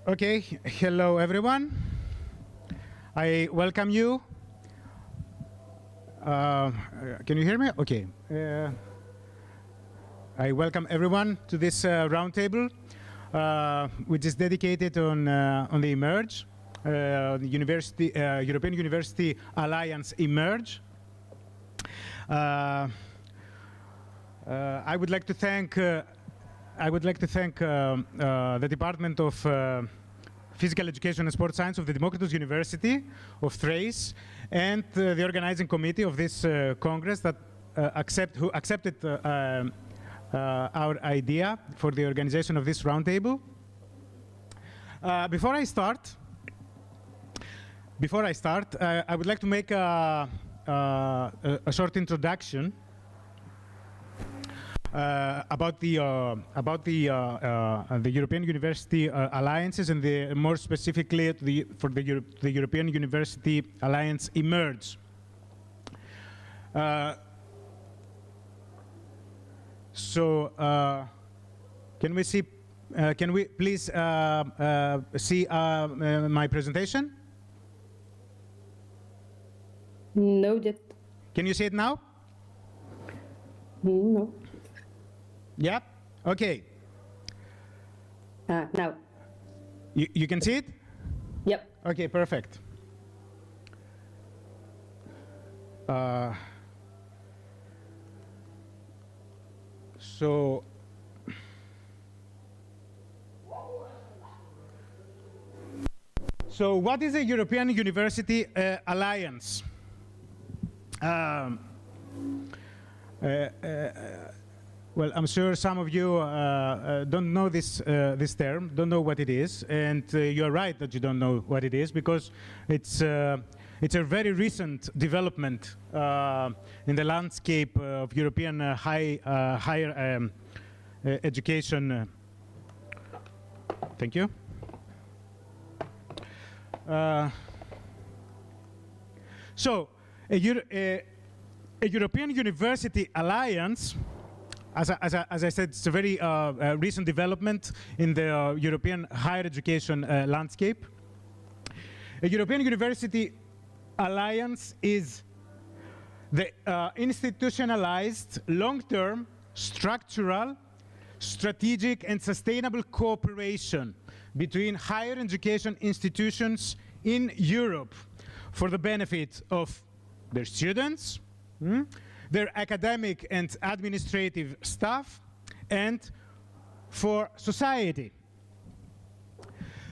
Okay, hello everyone. I welcome you. Can you hear me? Okay. I welcome everyone to this roundtable, which is dedicated on the eMERGE, the European University Alliance eMERGE. I would like to thank the Department of Physical Education and Sports Science of the Democritus University of Thrace and the organizing committee of this Congress that accepted our idea for the organization of this roundtable. Before I start, I would like to make a short introduction about the European University Alliances and more specifically for the European University Alliance eMERGE. Can we please see my presentation? No, yet. Can you see it now? No. Yeah? Okay. Now. You can see it? Yep. Okay, perfect. So what is a European University Alliance? Well, I'm sure some of you don't know this term, don't know what it is, and you're right that you don't know what it is because it's a very recent development in the landscape of European higher education. Thank you. So, a European University Alliance, as I said, it's a very recent development in the European higher education landscape. A European University Alliance is the institutionalized, long-term, structural, strategic, and sustainable cooperation between higher education institutions in Europe for the benefit of their students, their academic and administrative staff, and for society.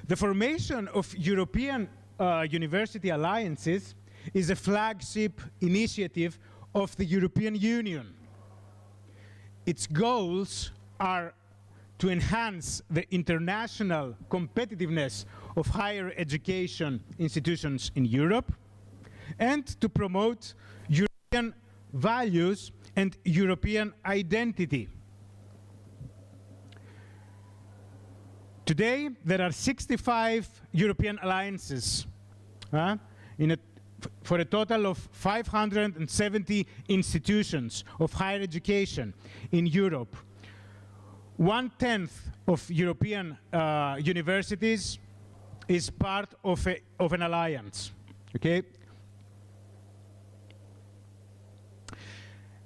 The formation of European University Alliances is a flagship initiative of the European Union. Its goals are to enhance the international competitiveness of higher education institutions in Europe and to promote European values and European identity. Today, there are 65 European alliances for a total of 570 institutions of higher education in Europe. 1/10 of European universities is part of an alliance. Okay?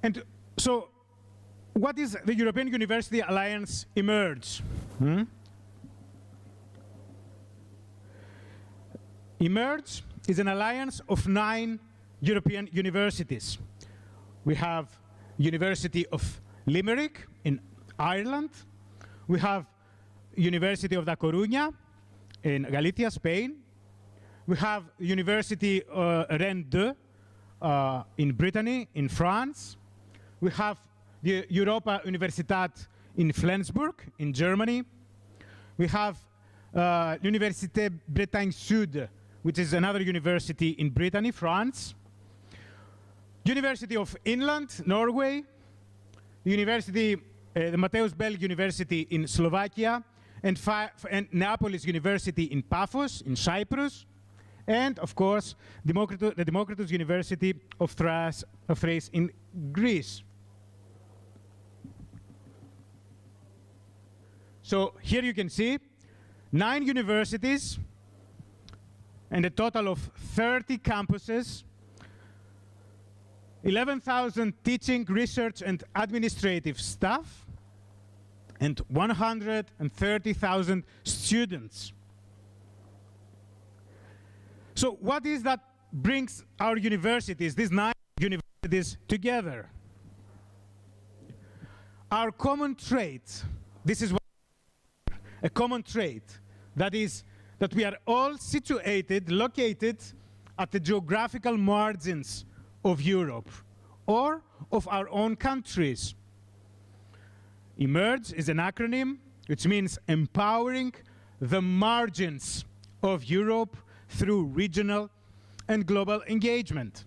And so, what is the European University Alliance eMERGE? eMERGE is an alliance of 9 European universities. We have University of Limerick in Ireland. We have University of La Coruña in Galicia, Spain. We have University Rennes 2 in Brittany, in France. We have the Europa Universitat in Flensburg, in Germany. We have Université Bretagne Sud, which is another university in Brittany, France. University of Inland, Norway. University, the Mateusz Bell University in Slovakia, and Neapolis University in Paphos, in Cyprus. And, of course, the Democritus University of Thrace in Greece. So here you can see 9 universities and a total of 30 campuses, 11,000 teaching, research, and administrative staff, and 130,000 students. So what is that brings our universities, these 9 universities, together? Our common trait, this is what a common trait, that is that we are all situated, located at the geographical margins of Europe or of our own countries. EMERGE is an acronym which means empowering the margins of Europe through regional and global engagement.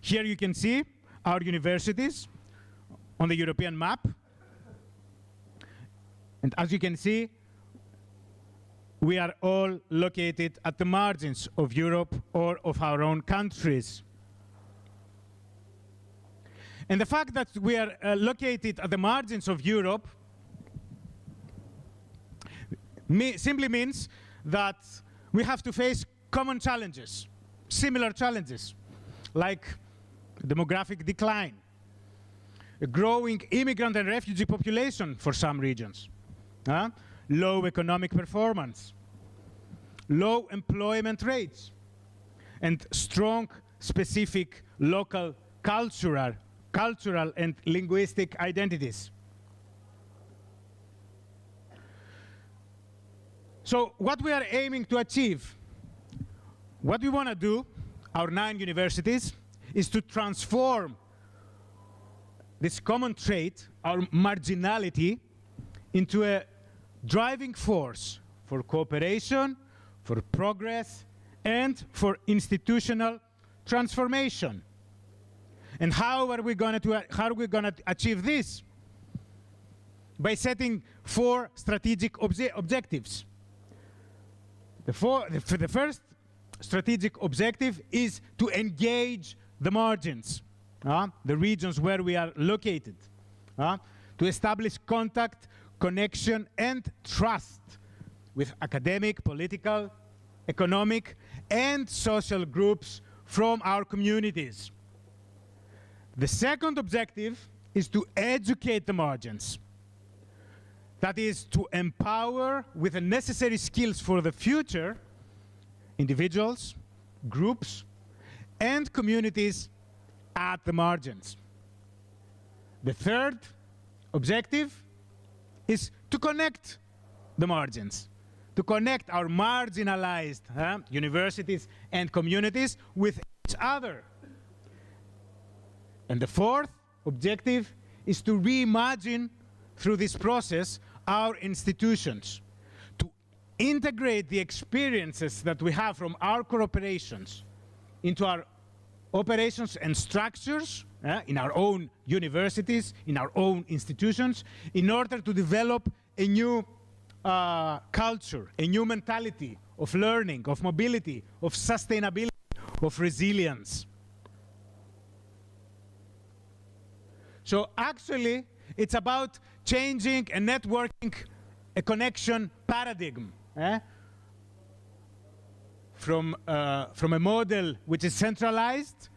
Here you can see our universities on the European map. And as you can see, we are all located at the margins of Europe or of our own countries. And the fact that we are located at the margins of Europe simply means that we have to face common challenges, similar challenges, like demographic decline, a growing immigrant and refugee population for some regions, low economic performance, low employment rates, and strong specific local cultural and linguistic identities. So what we are aiming to achieve, what we want to do, our 9 universities, is to transform this common trait, our marginality, into a driving force for cooperation, for progress, and for institutional transformation. And how are we going to achieve this? By setting 4 strategic objectives. The first strategic objective is to engage the margins, the regions where we are located, to establish contact, connection, and trust with academic, political, economic, and social groups from our communities. The second objective is to educate the margins. That is, to empower with the necessary skills for the future individuals, groups, and communities at the margins. The third objective is to connect the margins, to connect our marginalized universities and communities with each other. And the fourth objective is to reimagine through this process our institutions, to integrate the experiences that we have from our cooperations into our operations and structures in our own universities, in our own institutions, in order to develop a new culture, a new mentality of learning, of mobility, of sustainability, of resilience. So actually, it's about changing a networking, a connection paradigm from a model which is centralized,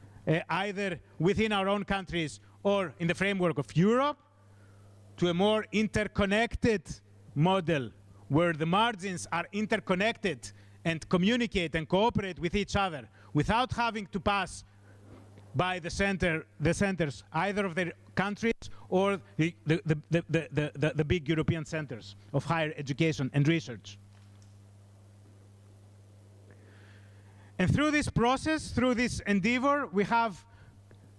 either within our own countries or in the framework of Europe, to a more interconnected model where the margins are interconnected and communicate and cooperate with each other without having to pass by the centers either of their countries or the big European centers of higher education and research. And through this process, through this endeavor, we have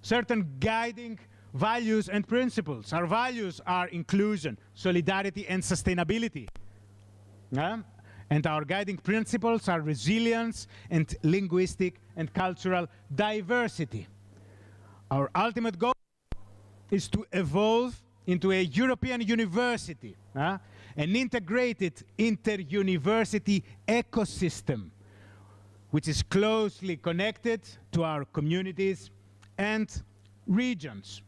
certain guiding values and principles. Our values are inclusion, solidarity, and sustainability. And our guiding principles are resilience and linguistic and cultural diversity. Our ultimate goal is to evolve into a European university, an integrated inter-university ecosystem, which is closely connected to our communities and regions.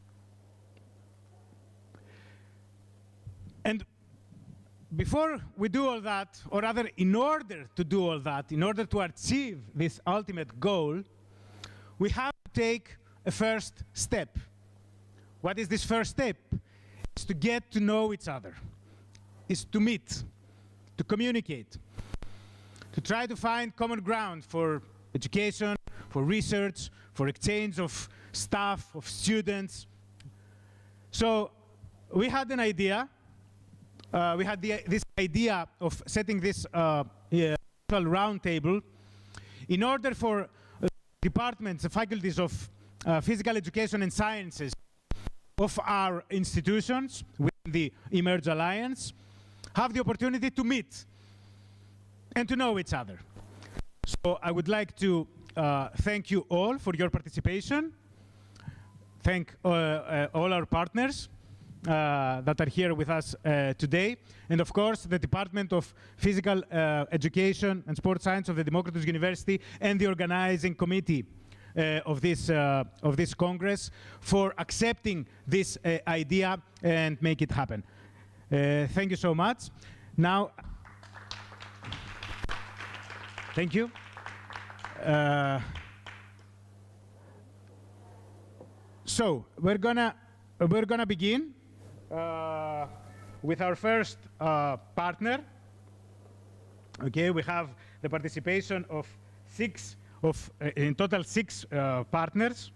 And before we do all that, or rather in order to do all that, in order to achieve this ultimate goal, we have to take a first step. What is this first step? It's to get to know each other. It's to meet, to communicate, to try to find common ground for education, for research, for exchange of staff, of students. So we had an idea. We had this idea of setting this round table in order for departments, the faculties of physical education and sciences of our institutions within the eMERGE Alliance have the opportunity to meet and to know each other. So I would like to thank you all for your participation. Thank all our partners that are here with us today. And of course, the Department of Physical Education and Sports Science of the Democritus University and the organizing committee of this Congress for accepting this idea and make it happen. Thank you so much. Now, thank you. So we're gonna begin with our first partner. Okay, we have the participation of in total six partners.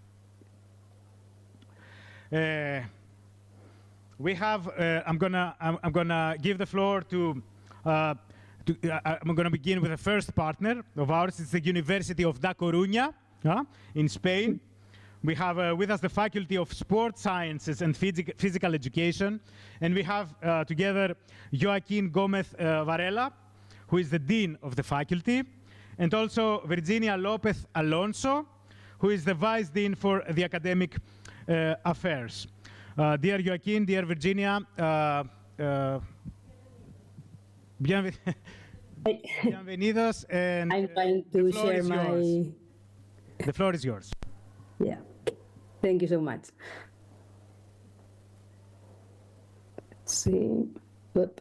We have. I'm gonna give the floor to. I'm going to begin with the first partner of ours. It's the University of Da Coruña in Spain. We have with us the Faculty of Sports Sciences and Physical Education. And we have together Joaquín Gómez Varela, who is the Dean of the faculty, and also Virginia López Alonso, who is the Vice Dean for the Academic Affairs. Dear Joaquín, dear Virginia, bienvenidos. And I'm trying to share my... The floor is yours. Yeah, thank you so much. Let's see. Whoop.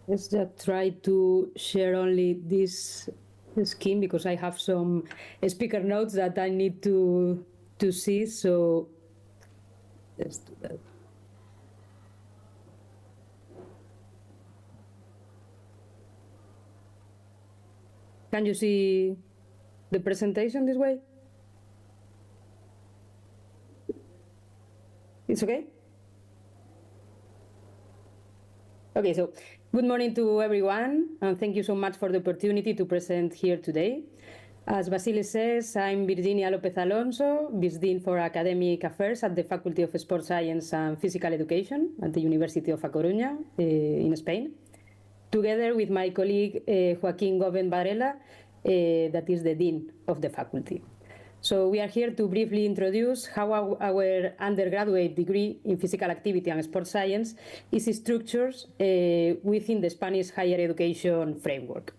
Let's just try to share only this scheme because I have some speaker notes that I need to see. So let's do that. Can you see the presentation this way? It's okay? Okay, so good morning to everyone, and thank you so much for the opportunity to present here today. As Basile says, I'm Virginia López Alonso, Vice Dean for Academic Affairs at the Faculty of Sports Science and Physical Education at the University of A Coruña in Spain, together with my colleague Joaquín Gómez Varela, that is the Dean of the faculty. So we are here to briefly introduce how our undergraduate degree in physical activity and sports science is structured within the Spanish higher education framework.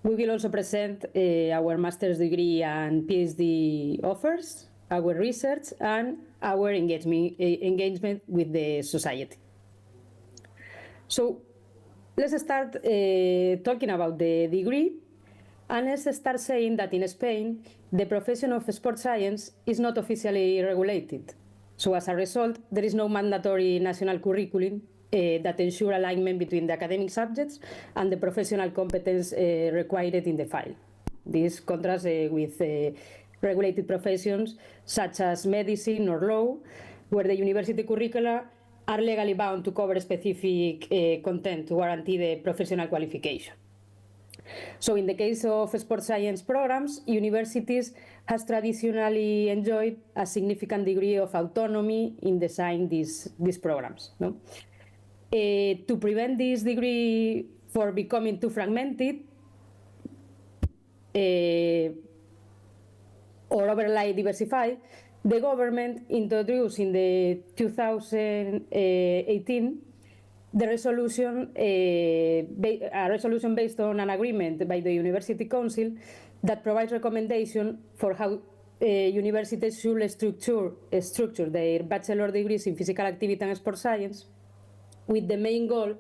We will also present our master's degree and PhD offers, our research, and our engagement with the society. So let's start talking about the degree. And let's start saying that in Spain, the profession of sports science is not officially regulated. So as a result, there is no mandatory national curriculum that ensure alignment between the academic subjects and the professional competence required in the file. This contrasts with regulated professions such as medicine or law, where the university curricula are legally bound to cover specific content to guarantee the professional qualification. So in the case of sports science programs, universities has traditionally enjoyed a significant degree of autonomy in designing these programs. No? To prevent this degree for becoming too fragmented or overly diversified, the government introduced in the 2018 the resolution, a resolution based on an agreement by the University Council that provides recommendation for how universities should structure their bachelor degrees in physical activity and sport science, with the main goal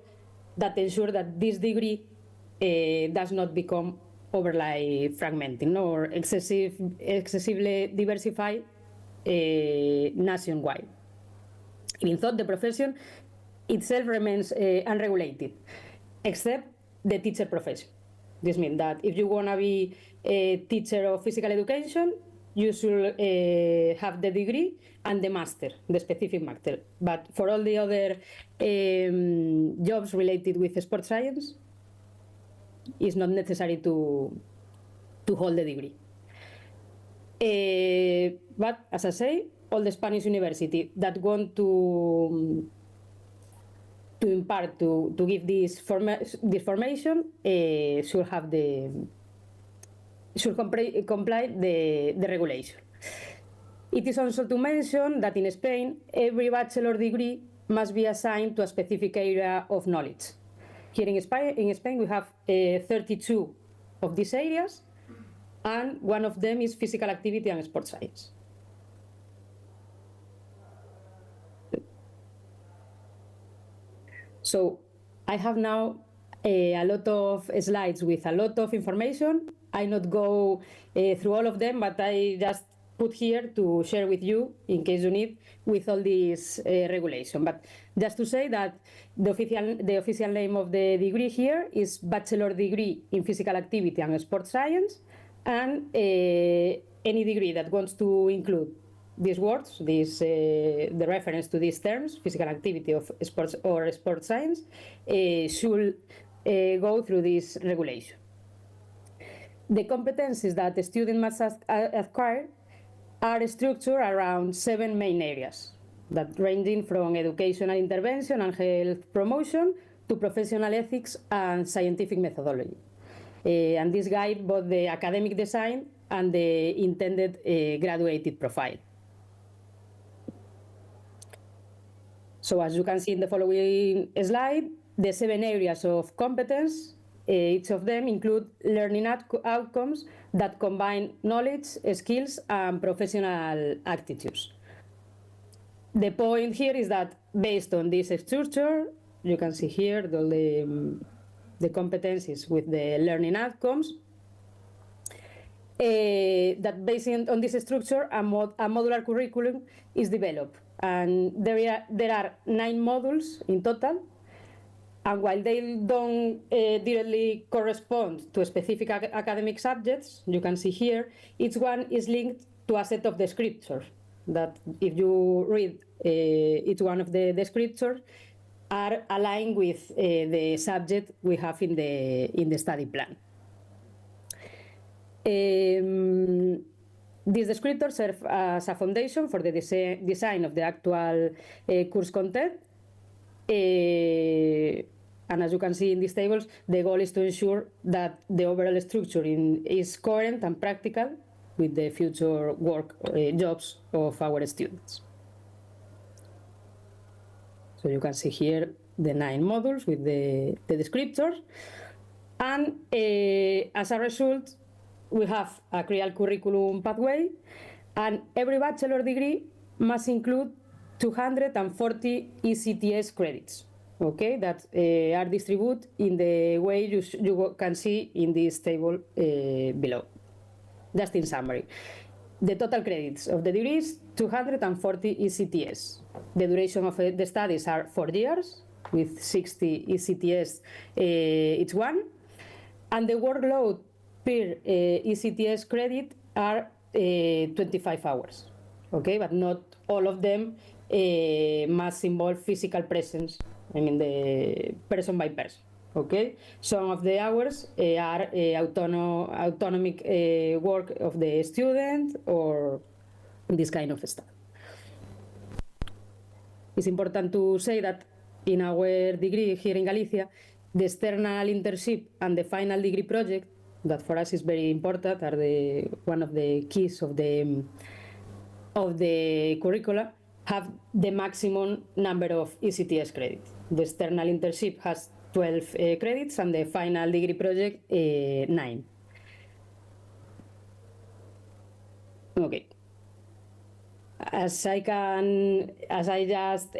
that ensure that this degree does not become overly fragmenting or excessively diversified nationwide. In thought, the profession itself remains unregulated, except the teacher profession. This means that if you want to be a teacher of physical education, you should have the degree and the master, the specific master. But for all the other jobs related with sports science, it's not necessary to hold the degree. But as I say, all the Spanish universities that want to impart, to give this formation, should have should comply the regulation. It is also to mention that in Spain, every bachelor degree must be assigned to a specific area of knowledge. Here in Spain we have 32 of these areas, and one of them is physical activity and sport science. So I have now a lot of slides with a lot of information. I not go through all of them, but I just put here to share with you in case you need with all this regulation. But just to say that the official name of the degree here is Bachelor Degree in Physical Activity and Sport Science, and any degree that wants to include these words, the reference to these terms, physical activity of sports or sport science, should go through this regulation. The competencies that the student must acquire are structured around 7 main areas, that ranging from educational intervention and health promotion to professional ethics and scientific methodology. And this guide both the academic design and the intended graduated profile. So as you can see in the following slide, the 7 areas of competence, each of them include learning outcomes that combine knowledge, skills, and professional attitudes. The point here is that based on this structure, you can see here the competencies with the learning outcomes, that based on this structure, a modular curriculum is developed. And there are 9 modules in total. And while they don't directly correspond to specific academic subjects, you can see here, each one is linked to a set of descriptors that, if you read each one of the descriptors, are aligned with the subject we have in the study plan. These descriptors serve as a foundation for the design of the actual course content. And as you can see in these tables, the goal is to ensure that the overall structure is coherent and practical with the future work jobs of our students. So you can see here the 9 modules with the descriptors. And as a result, we have a clear curriculum pathway, and every bachelor degree must include 240 ECTS credits, okay, that are distributed in the way you can see in this table below. Just in summary, the total credits of the degree is 240 ECTS. The duration of the studies are 4 years, with 60 ECTS each one, and the workload per ECTS credit are 25 hours, okay, but not all of them must involve physical presence, I mean the person by person, okay. Some of the hours are autonomic work of the student or this kind of stuff. It's important to say that in our degree here in Galicia, the external internship and the final degree project, that for us is very important, are one of the keys of the curricula, have the maximum number of ECTS credits. The external internship has 12 credits and the final degree project 9. Okay. As I just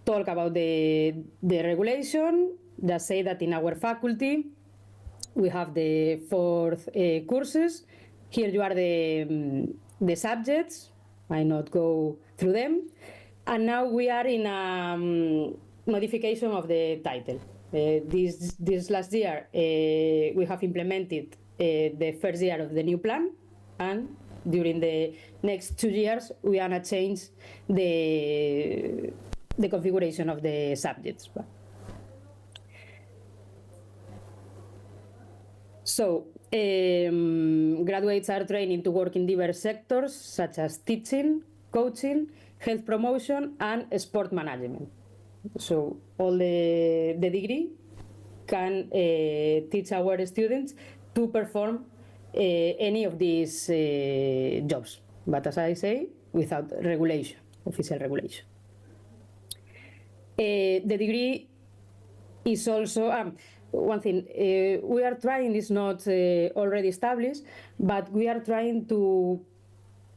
talk about the regulation, just say that in our faculty we have the 4 courses. Here you are the subjects. I not go through them. And now we are in a modification of the title. This last year we have implemented the first year of the new plan, and during the next 2 years we are going to change the configuration of the subjects. So graduates are trained to work in diverse sectors such as teaching, coaching, health promotion, and sport management. So all the degree can teach our students to perform any of these jobs, but as I say, without regulation, official regulation. The degree is also one thing we are trying, is not already established, but we are trying to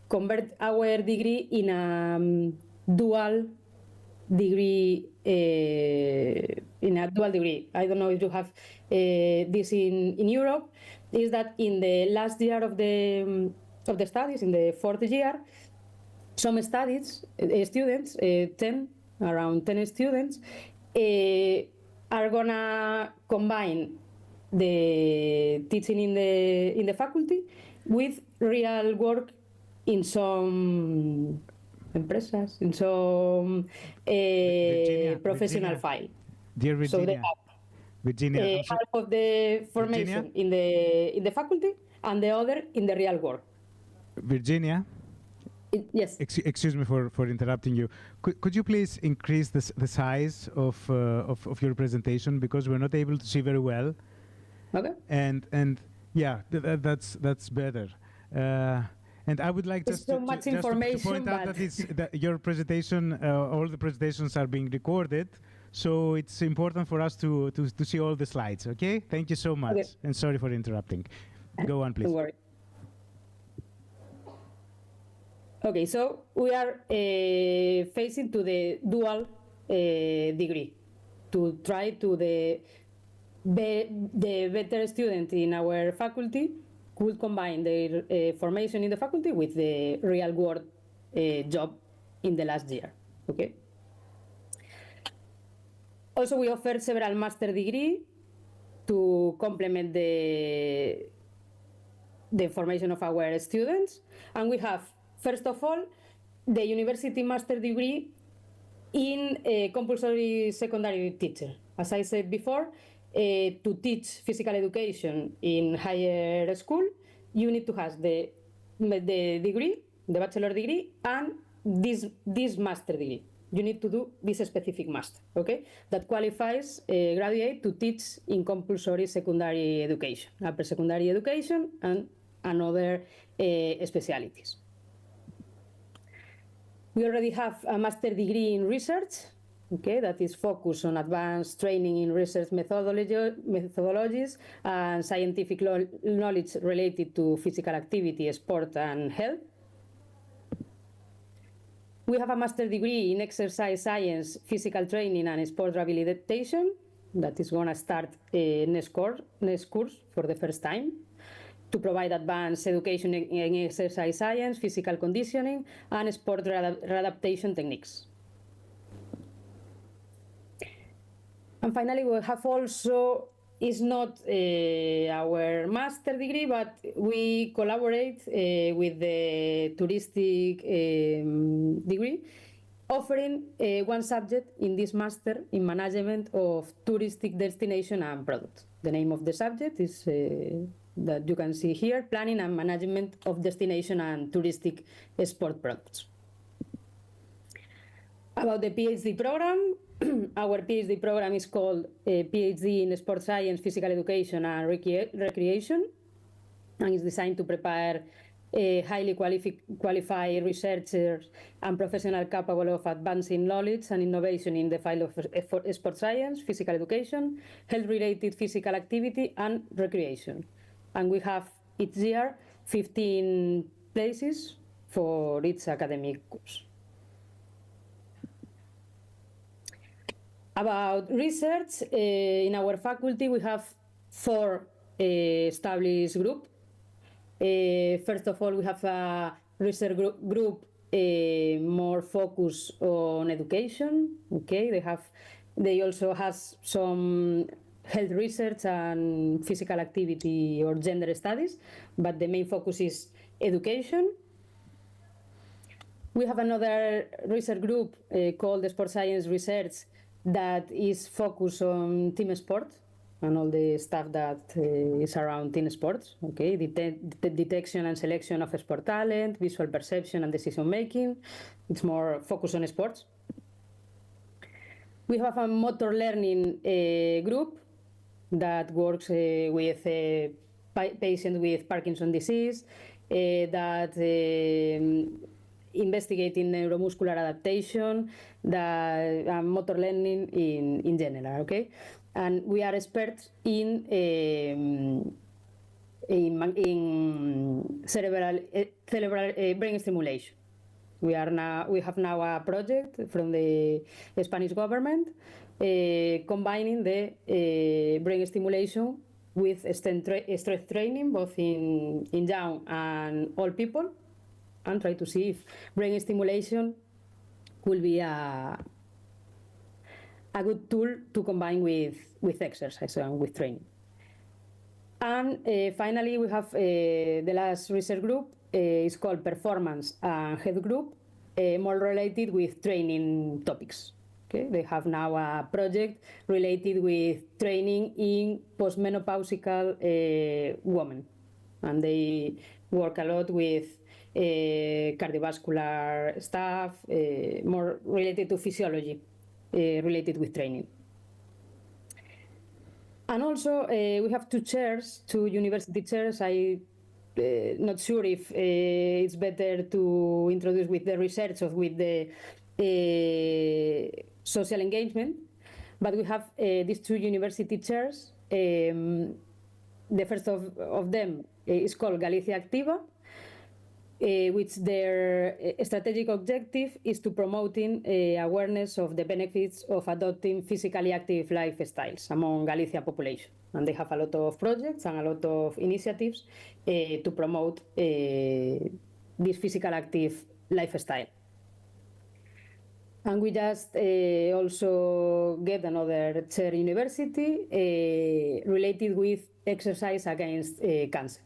convert our degree in a dual degree. I don't know if you have this in Europe. Is that in the last year of the studies, in the 4th year, some students, around 10 students, are gonna combine the teaching in the faculty with real work in some empresas, in some professional file. Dear Virginia, so they have Virginia, half of the formation in the faculty and the other in the real world. Virginia. Yes. Excuse me for interrupting you. Could you please increase the size of your presentation, because we're not able to see very well. Okay. And yeah, that's better. And I would like just to point out that your presentation, all the presentations are being recorded, so it's important for us to see all the slides. Okay. Thank you so much. Okay. And sorry for interrupting. Go on, please. Don't worry. Okay, so we are facing to the dual degree, to try to the better student in our faculty could combine their formation in the faculty with the real world job in the last year. Okay. Also, we offer several master degree to complement the formation of our students, and we have, first of all, the university master degree in compulsory secondary teacher. As I said before, to teach physical education in higher school, you need to have the degree, the bachelor degree, and this master degree. You need to do this specific master, okay? That qualifies a graduate to teach in compulsory secondary education, upper secondary education, and other specialities. We already have a master degree in research, okay, that is focused on advanced training in research methodologies and scientific knowledge related to physical activity, sport, and health. We have a master degree in exercise science, physical training, and sport rehabilitation that is going to start next course for the first time, to provide advanced education in exercise science, physical conditioning, and sport readaptation techniques. And finally, we have also, is not our master degree, but we collaborate with the touristic degree, offering one subject in this master in management of touristic destination and products. The name of the subject is that you can see here, planning and management of destination and touristic sport products. About the PhD program, our PhD program is called PhD in Sport Science, Physical Education and Recreation, and is designed to prepare highly qualified researchers and professionals capable of advancing knowledge and innovation in the field of sport science, physical education, health-related physical activity, and recreation. And we have each year 15 places for its academic course. About research, in our faculty we have 4 established groups. First of all, we have a research group more focused on education. Okay, they also have some health research and physical activity or gender studies, but the main focus is education. We have another research group called the Sport Science Research that is focused on team sports and all the stuff that is around team sports. Okay, the detection and selection of sport talent, visual perception and decision making. It's more focused on sports. We have a motor learning group that works with patients with Parkinson's disease, that investigating neuromuscular adaptation, motor learning in general. Okay, and we are experts in cerebral brain stimulation. We have now a project from the Spanish government combining the brain stimulation with strength training, both in young and old people, and try to see if brain stimulation will be a good tool to combine with exercise and with training. And finally, we have the last research group. It's called Performance and Health Group, more related with training topics. Okay, they have now a project related with training in postmenopausal women, and they work a lot with cardiovascular stuff, more related to physiology, related with training. And also, we have 2 chairs, 2 university chairs. I'm not sure if it's better to introduce with the research or with the social engagement, but we have these 2 university chairs. The first of them is called Galicia Activa, which their strategic objective is to promoting awareness of the benefits of adopting physically active lifestyles among Galicia population. And they have a lot of projects and a lot of initiatives to promote this physical active lifestyle. And we just also get another chair university related with exercise against cancer,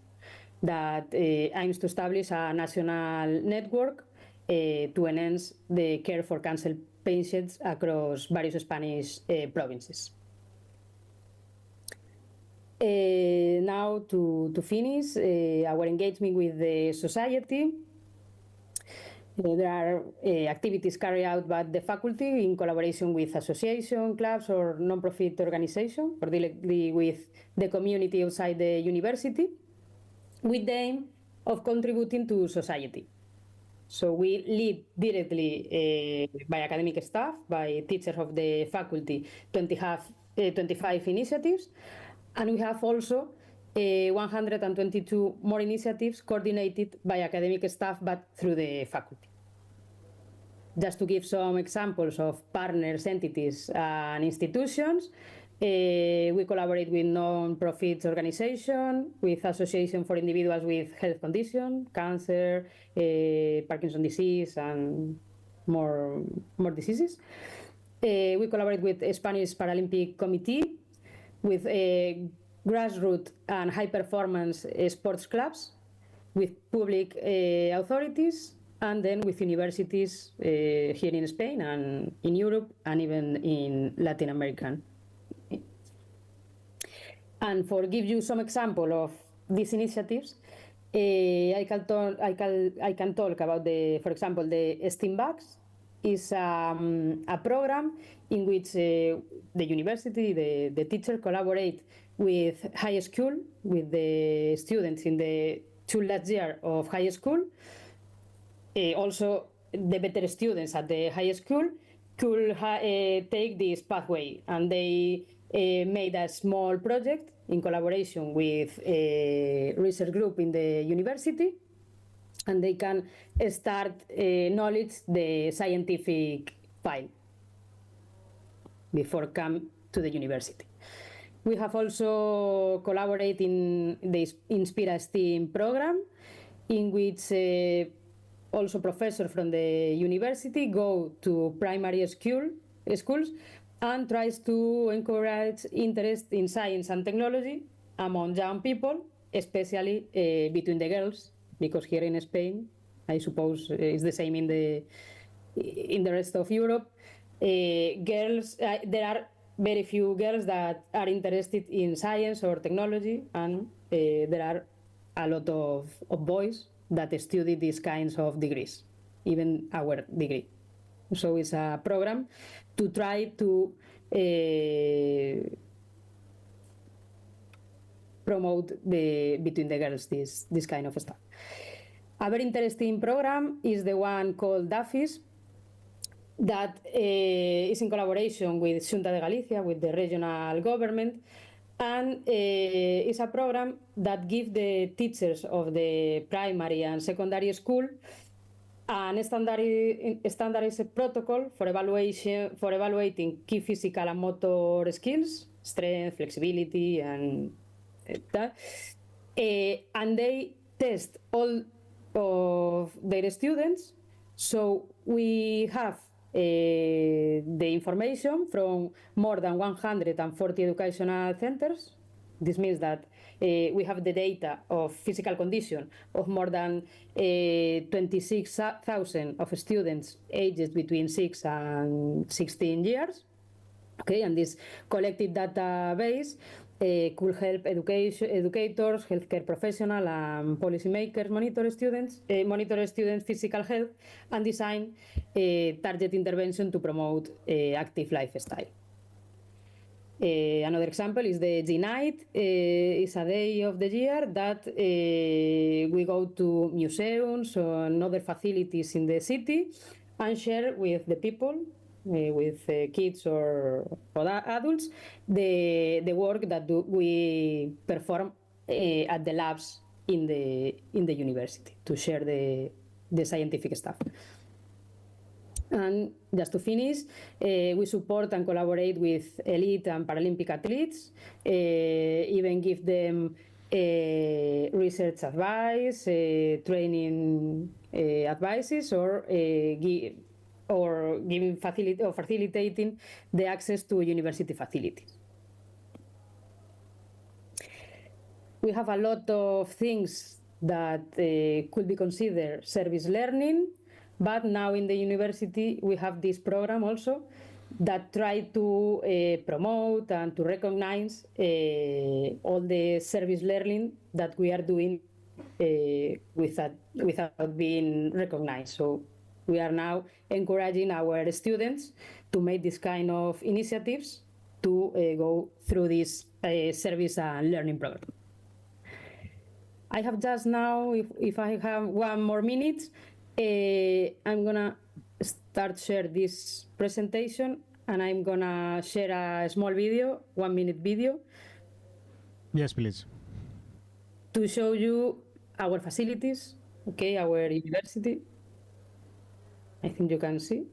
that aims to establish a national network to enhance the care for cancer patients across various Spanish provinces. Now to finish our engagement with the society, there are activities carried out by the faculty in collaboration with association, clubs or non-profit organizations, or directly with the community outside the university, with the aim of contributing to society. So we lead directly by academic staff, by teachers of the faculty, 25 initiatives, and we have also 122 more initiatives coordinated by academic staff but through the faculty. Just to give some examples of partners, entities and institutions, we collaborate with non-profit organizations, with associations for individuals with health conditions, cancer, Parkinson's disease, and more diseases. We collaborate with the Spanish Paralympic Committee, with grassroots and high-performance sports clubs, with public authorities, and then with universities here in Spain and in Europe and even in Latin America. And for give you some example of these initiatives, I can talk about for example, the STEAM Bags is a program in which the university, the teacher collaborate with high school, with the students in the 2 last year of high school. Also, the better students at the high school could take this pathway, and they made a small project in collaboration with a research group in the university, and they can start knowledge the scientific file before come to the university. We have also collaborated in the Inspira STEAM program, in which also professors from the university go to primary schools and tries to encourage interest in science and technology among young people, especially between the girls, because here in Spain, I suppose it's the same in the rest of Europe. Girls, there are very few girls that are interested in science or technology, and there are a lot of boys that study these kinds of degrees, even our degree. So it's a program to try to promote between the girls this kind of stuff. A very interesting program is the one called DAFIS, that is in collaboration with Xunta de Galicia, with the regional government, and it's a program that gives the teachers of the primary and secondary school a standardized protocol for evaluating key physical and motor skills, strength, flexibility, and that. And they test all of their students. So we have the information from more than 140 educational centers. This means that we have the data of physical condition of more than 26,000 of students aged between 6 and 16 years. Okay, and this collected database could help educators, healthcare professionals, and policymakers monitor students' physical health and design target intervention to promote active lifestyle. Another example is the G-Night. It's a day of the year that we go to museums and other facilities in the city and share with the people, with kids or adults, the work that we perform at the labs in the university, to share the scientific stuff. And just to finish, we support and collaborate with elite and Paralympic athletes, even give them research advice, training advices, or facilitating the access to university facilities. We have a lot of things that could be considered service learning, but now in the university we have this program also that try to promote and to recognize all the service learning that we are doing without being recognized. So we are now encouraging our students to make this kind of initiatives to go through this service and learning program. I have just now, if I have 1 more minute, I'm gonna start share this presentation, and I'm gonna share a small video, 1-minute video. Yes, please. To show you our facilities, okay, our university. I think you can see.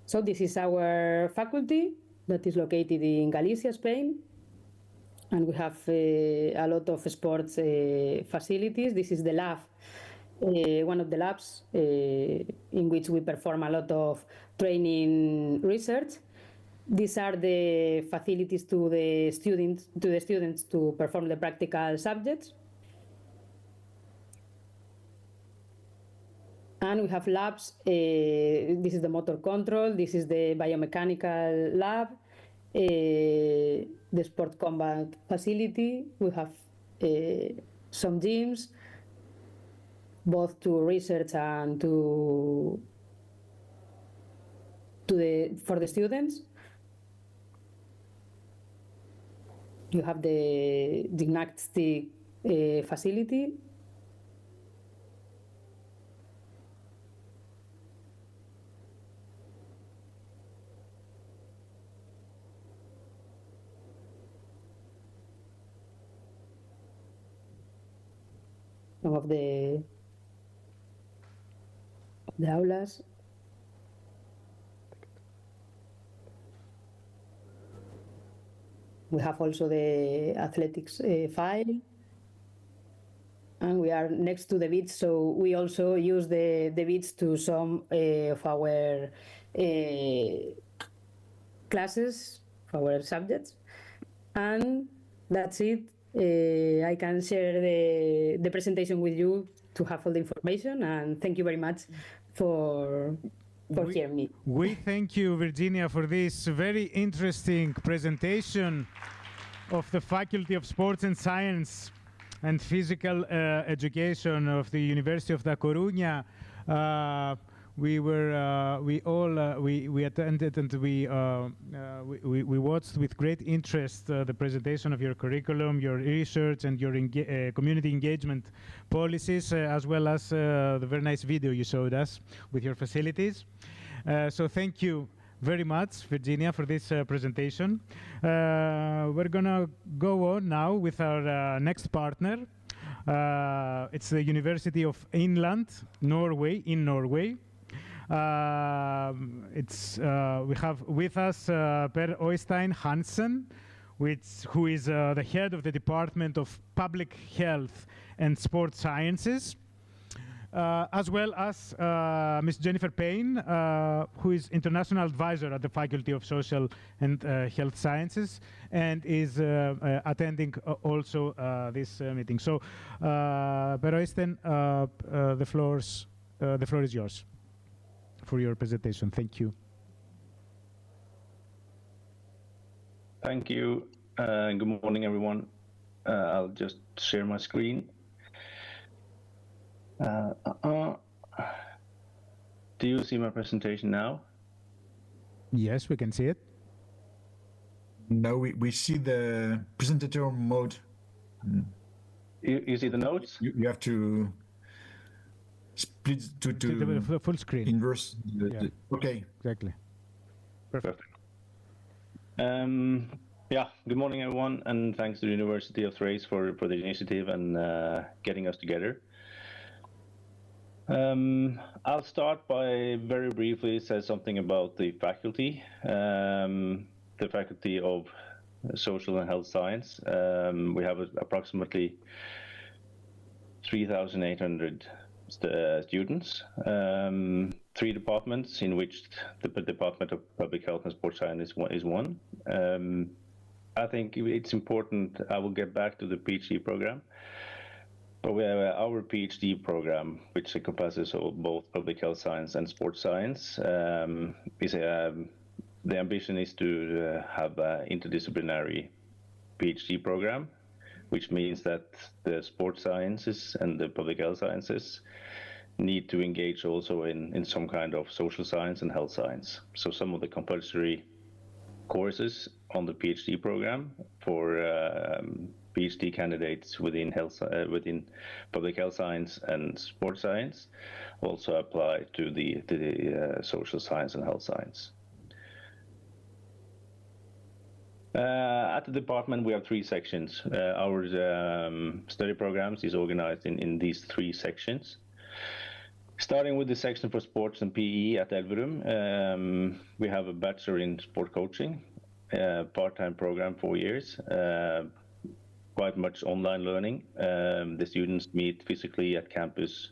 So this is our faculty that is located in Galicia, Spain. And we have a lot of sports facilities. This is the lab, one of the labs in which we perform a lot of training research. These are the facilities to the students to perform the practical subjects. And we have labs. This is the motor control. This is the biomechanical lab. The sport combat facility. We have some gyms, both to research and for the students. You have the gymnastic facility. some of the aulas. We have also the athletics file, and we are next to the beach, so we also use the beach to some of our classes, for our subjects, and that's it. I can share the presentation with you to have all the information, and thank you very much for hearing me. We thank you, Virginia, for this very interesting presentation of the Faculty of Sports and Science and Physical Education of the University of Da Coruña. We attended, and we watched with great interest the presentation of your curriculum, your research, and your community engagement policies, as well as the very nice video you showed us with your facilities. So thank you very much, Virginia, for this presentation. We're gonna go on now with our next partner. It's the University of Inland, Norway, in Norway. We have with us Per Øystein Hansen, who is the head of the Department of Public Health and Sports Sciences, as well as Ms. Jennifer Payne, who is International Advisor at the Faculty of Social and Health Sciences, and is attending also this meeting. So, Per Øystein, the floor is yours for your presentation. Thank you. Thank you. Good morning, everyone. I'll just share my screen. Do you see my presentation now? Yes, we can see it. No, we see the presenter mode. You see the notes? You have to split to the full screen. Inverse. Okay. Exactly. Perfect. Yeah, good morning, everyone, and thanks to the University of Thrace for the initiative and getting us together. I'll start by very briefly say something about the faculty. The Faculty of Social and Health Science. We have approximately 3,800 students, 3 departments, in which the Department of Public Health and Sports Science is one. I think it's important, I will get back to the PhD program, but we have our PhD program, which encompasses both public health science and sports science. The ambition is to have an interdisciplinary PhD program, which means that the sports sciences and the public health sciences need to engage also in some kind of social science and health science. So some of the compulsory courses on the PhD program for PhD candidates within within public health science and sports science also apply to the social science and health science. At the department, we have 3 sections. Our study programs is organized in these 3 sections. Starting with the section for sports and PE at Elverum, we have a bachelor in sport coaching, part-time program, 4 years, quite much online learning. The students meet physically at campus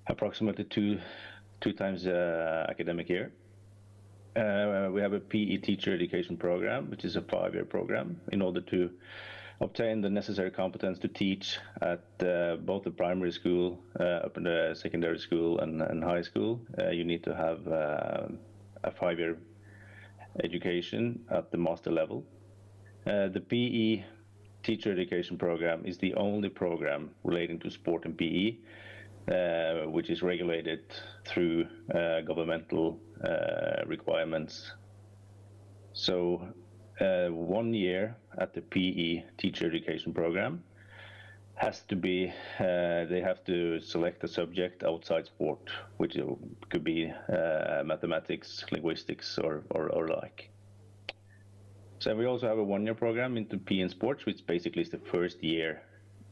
approximately two times academic year. We have a PE teacher education program, which is a 5-year program. In order to obtain the necessary competence to teach at both the primary school, up in the secondary school and high school, you need to have a 5-year education at the master level. The PE teacher education program is the only program relating to sport and PE, which is regulated through governmental requirements. So 1 year at the PE teacher education program has to be, they have to select a subject outside sport, which could be mathematics, linguistics, or like. So we also have a 1-year program into PE and sports, which basically is the first year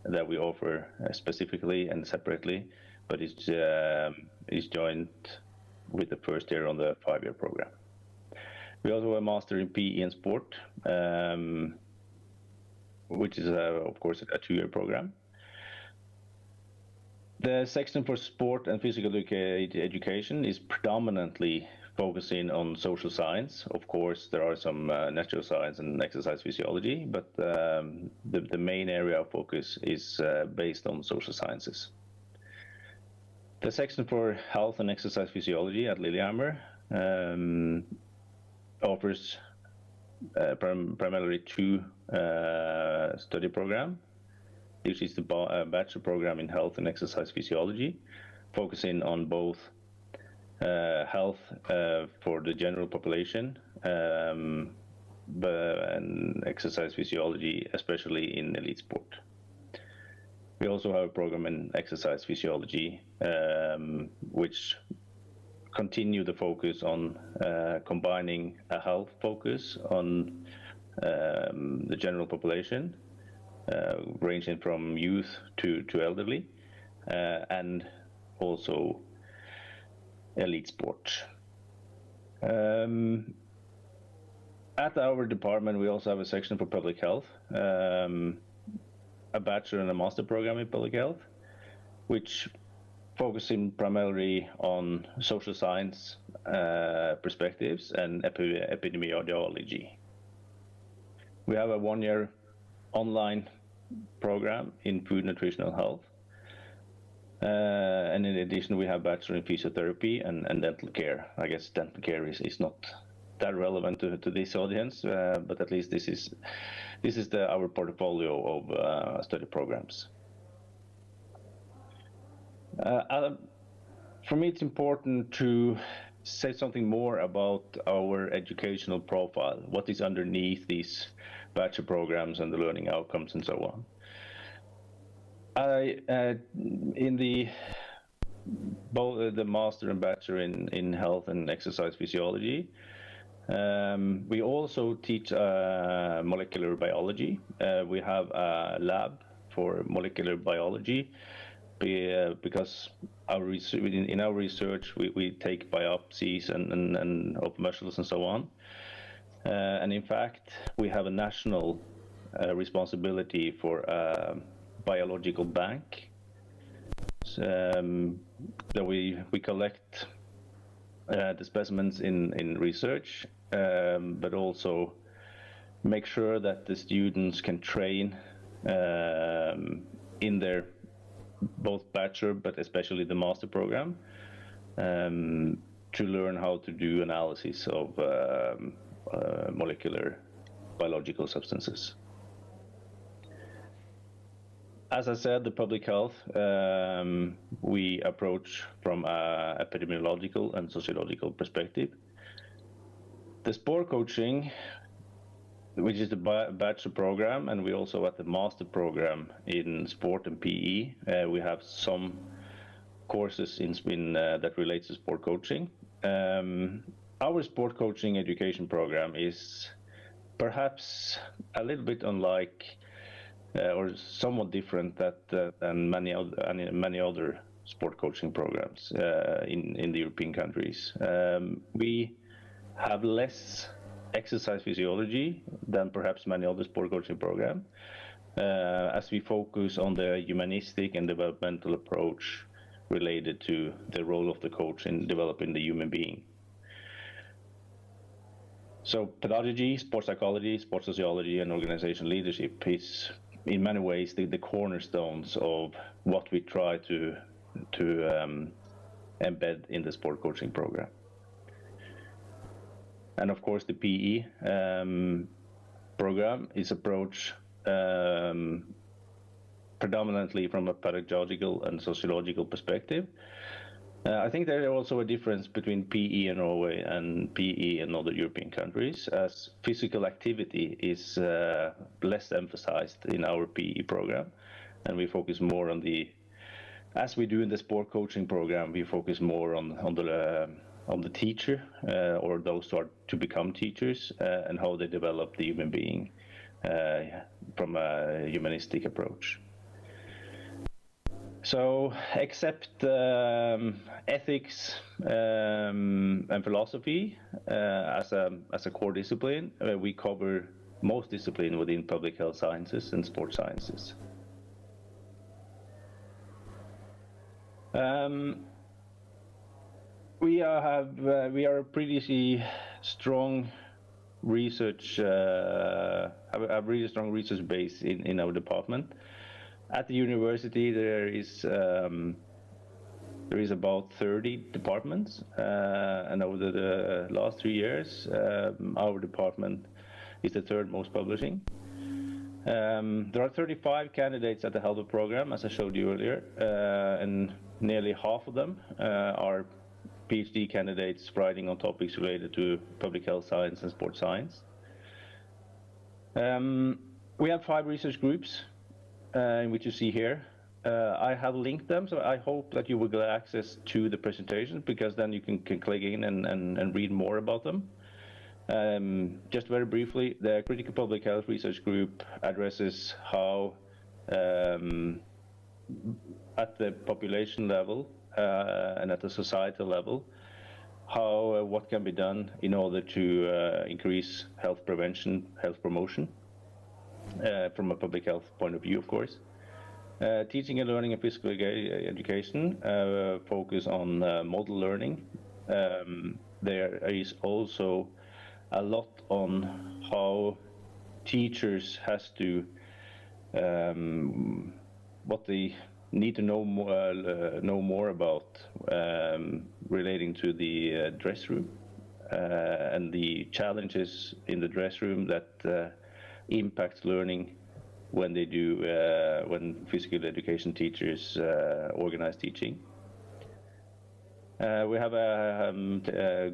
that we offer specifically and separately, but is joined with the first year on the 5-year program. We also have a master in PE and sport, which is of course a 2-year program. The section for sport and physical education is predominantly focusing on social science. Of course, there are some natural science and exercise physiology, but the main area of focus is based on social sciences. The section for health and exercise physiology at Lillehammer offers primarily 2 study programs. This is the bachelor program in health and exercise physiology, focusing on both health for the general population and exercise physiology, especially in elite sport. We also have a program in exercise physiology, which continue the focus on combining a health focus on the general population, ranging from youth to elderly, and also elite sport. At our department, we also have a section for public health, a bachelor and a master program in public health, which focusing primarily on social science perspectives and epidemiology. We have a 1-year online program in food, nutritional health. And in addition, we have bachelor in physiotherapy and dental care. I guess dental care is not that relevant to this audience, but at least this is our portfolio of study programs. For me, it's important to say something more about our educational profile, what is underneath these bachelor programs and the learning outcomes and so on. In both the master and bachelor in health and exercise physiology, we also teach molecular biology. We have a lab for molecular biology because in our research we take biopsies and of muscles and so on. And in fact, we have a national responsibility for a biological bank that we collect the specimens in research, but also make sure that the students can train in their both bachelor but especially the master program to learn how to do analysis of molecular biological substances. As I said, the public health we approach from an epidemiological and sociological perspective. The sport coaching, which is the bachelor program, and we also at the master program in sport and PE, we have some courses in that relates to sport coaching. Our sport coaching education program is perhaps a little bit unlike or somewhat different than many other sport coaching programs in the European countries. We have less exercise physiology than perhaps many other sport coaching programs, as we focus on the humanistic and developmental approach related to the role of the coach in developing the human being. So pedagogy, sports psychology, sports sociology, and organization leadership is in many ways the cornerstones of what we try to embed in the sport coaching program. And of course, the PE program is approached predominantly from a pedagogical and sociological perspective. I think there is also a difference between PE in Norway and PE in other European countries, as physical activity is less emphasized in our PE program, and we focus more on as we do in the sport coaching program, we focus more on the teacher or those who are to become teachers and how they develop the human being from a humanistic approach. So, except ethics and philosophy as a core discipline, we cover most discipline within public health sciences and sports sciences. We are a pretty strong research, have a really strong research base in our department. At the university, there is about 30 departments, and over the last 3 years, our department is the third most publishing. There are 35 candidates at the HELDO program, as I showed you earlier, and nearly half of them are PhD candidates writing on topics related to public health science and sports science. We have 5 research groups, in which you see here. I have linked them, so I hope that you will get access to the presentation, because then you can click in and read more about them. Just very briefly, the Critical Public Health Research Group addresses how, at the population level and at the societal level, how what can be done in order to increase health prevention, health promotion, from a public health point of view, of course. Teaching and learning and physical education focus on model learning. There is also a lot on how teachers has to, what they need to know more about relating to the dress room and the challenges in the dress room that impacts learning when they do when physical education teachers organize teaching. We have a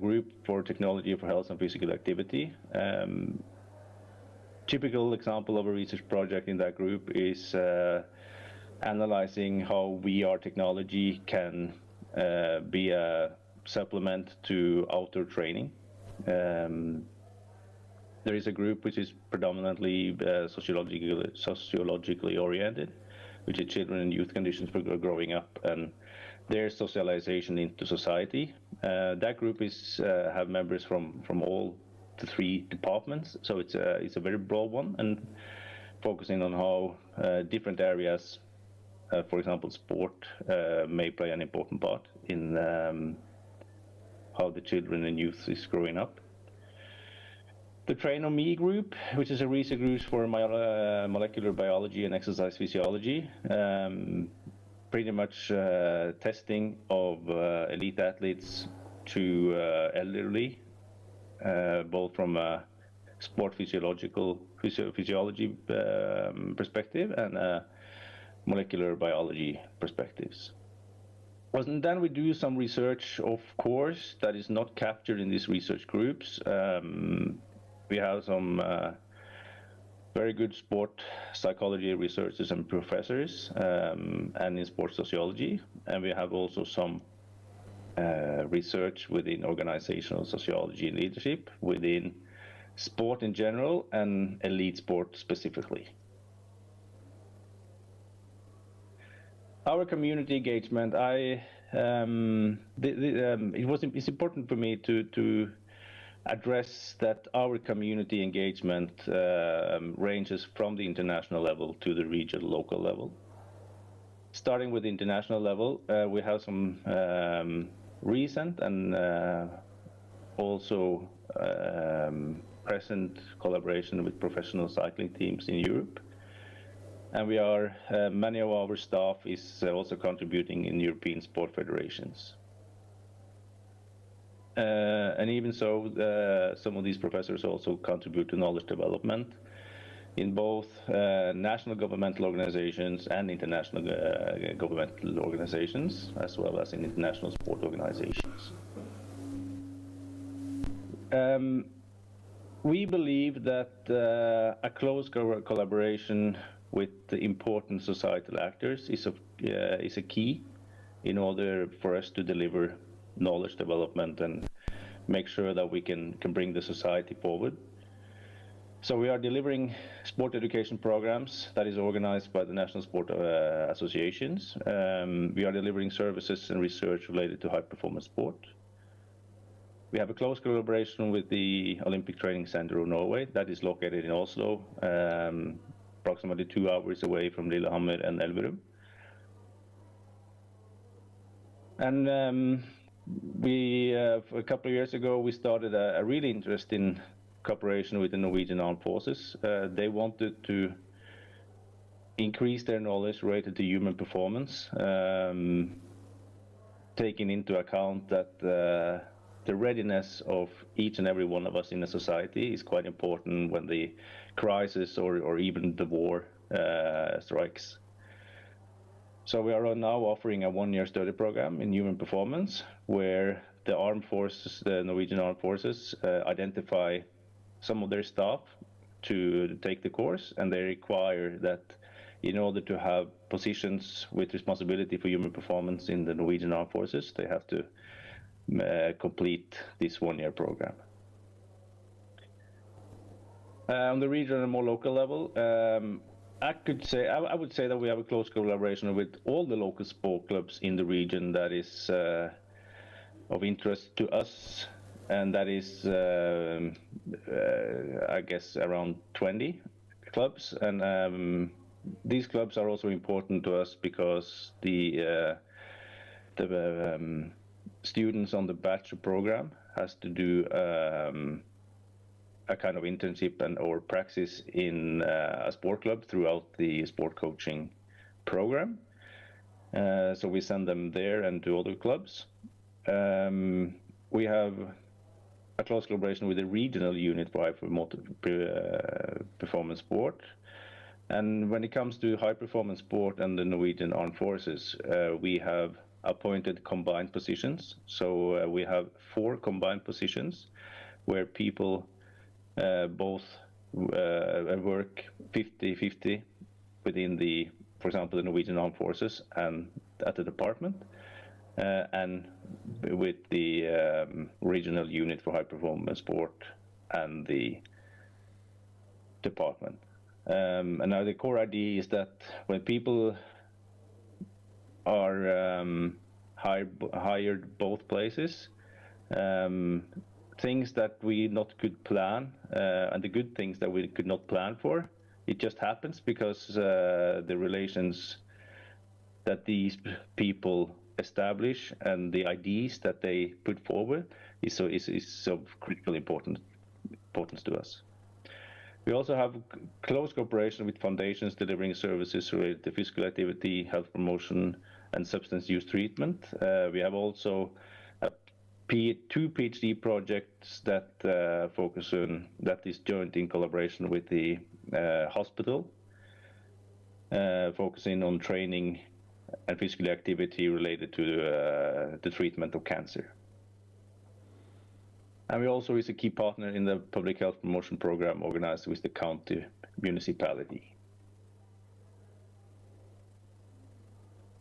group for technology for health and physical activity. Typical example of a research project in that group is analyzing how VR technology can be a supplement to outdoor training. There is a group which is predominantly sociologically oriented, which is children and youth conditions for growing up and their socialization into society. That group is have members from all the 3 departments, so it's a very broad one, and focusing on how different areas, for example, sport, may play an important part in how the children and youth is growing up. The Train on Me group, which is a research group for molecular biology and exercise physiology, pretty much testing of elite athletes to elderly, both from a sport physiology perspective and molecular biology perspectives. And then we do some research, of course, that is not captured in these research groups. We have some very good sport psychology researchers and professors, and in sports sociology. And we have also some research within organizational sociology and leadership, within sport in general and elite sport specifically. Our community engagement, it's important for me to address that our community engagement ranges from the international level to the regional local level. Starting with the international level, we have some recent and also present collaboration with professional cycling teams in Europe. And we are, many of our staff is also contributing in European sport federations. And even so, some of these professors also contribute to knowledge development in both national governmental organizations and international governmental organizations, as well as in international sport organizations. We believe that a close collaboration with the important societal actors is a key in order for us to deliver knowledge development and make sure that we can bring the society forward. So we are delivering sport education programs that is organized by the National Sport Associations. We are delivering services and research related to high-performance sport. We have a close collaboration with the Olympic Training Center of Norway that is located in Oslo, approximately 2 hours away from Lillehammer and Elverum. And a couple of years ago, we started a really interesting cooperation with the Norwegian Armed Forces. They wanted to increase their knowledge related to human performance, taking into account that the readiness of each and every one of us in a society is quite important when the crisis or even the war strikes. So we are now offering a 1-year study program in human performance where the armed forces, the Norwegian Armed Forces, identify some of their staff to take the course, and they require that in order to have positions with responsibility for human performance in the Norwegian Armed Forces, they have to complete this 1-year program. On the regional and more local level, I would say that we have a close collaboration with all the local sport clubs in the region that is of interest to us, and that is, I guess, around 20 clubs. And these clubs are also important to us because the students on the bachelor program has to do a kind of internship or praxis in a sport club throughout the sport coaching program. So we send them there and to other clubs. We have a close collaboration with the regional unit for high-performance sport. And when it comes to high-performance sport and the Norwegian Armed Forces, we have appointed combined positions. So we have 4 combined positions where people both work 50-50 within the, for example, the Norwegian Armed Forces and at the department, and with the regional unit for high-performance sport and the department. And now the core idea is that when people are hired both places, things that we not could plan, and the good things that we could not plan for, it just happens because the relations that these people establish and the ideas that they put forward is of critical importance to us. We also have close cooperation with foundations delivering services related to physical activity, health promotion, and substance use treatment. We have also 2 PhD projects that focus on, that is joint in collaboration with the hospital, focusing on training and physical activity related to the treatment of cancer. And we also is a key partner in the public health promotion program organized with the county municipality.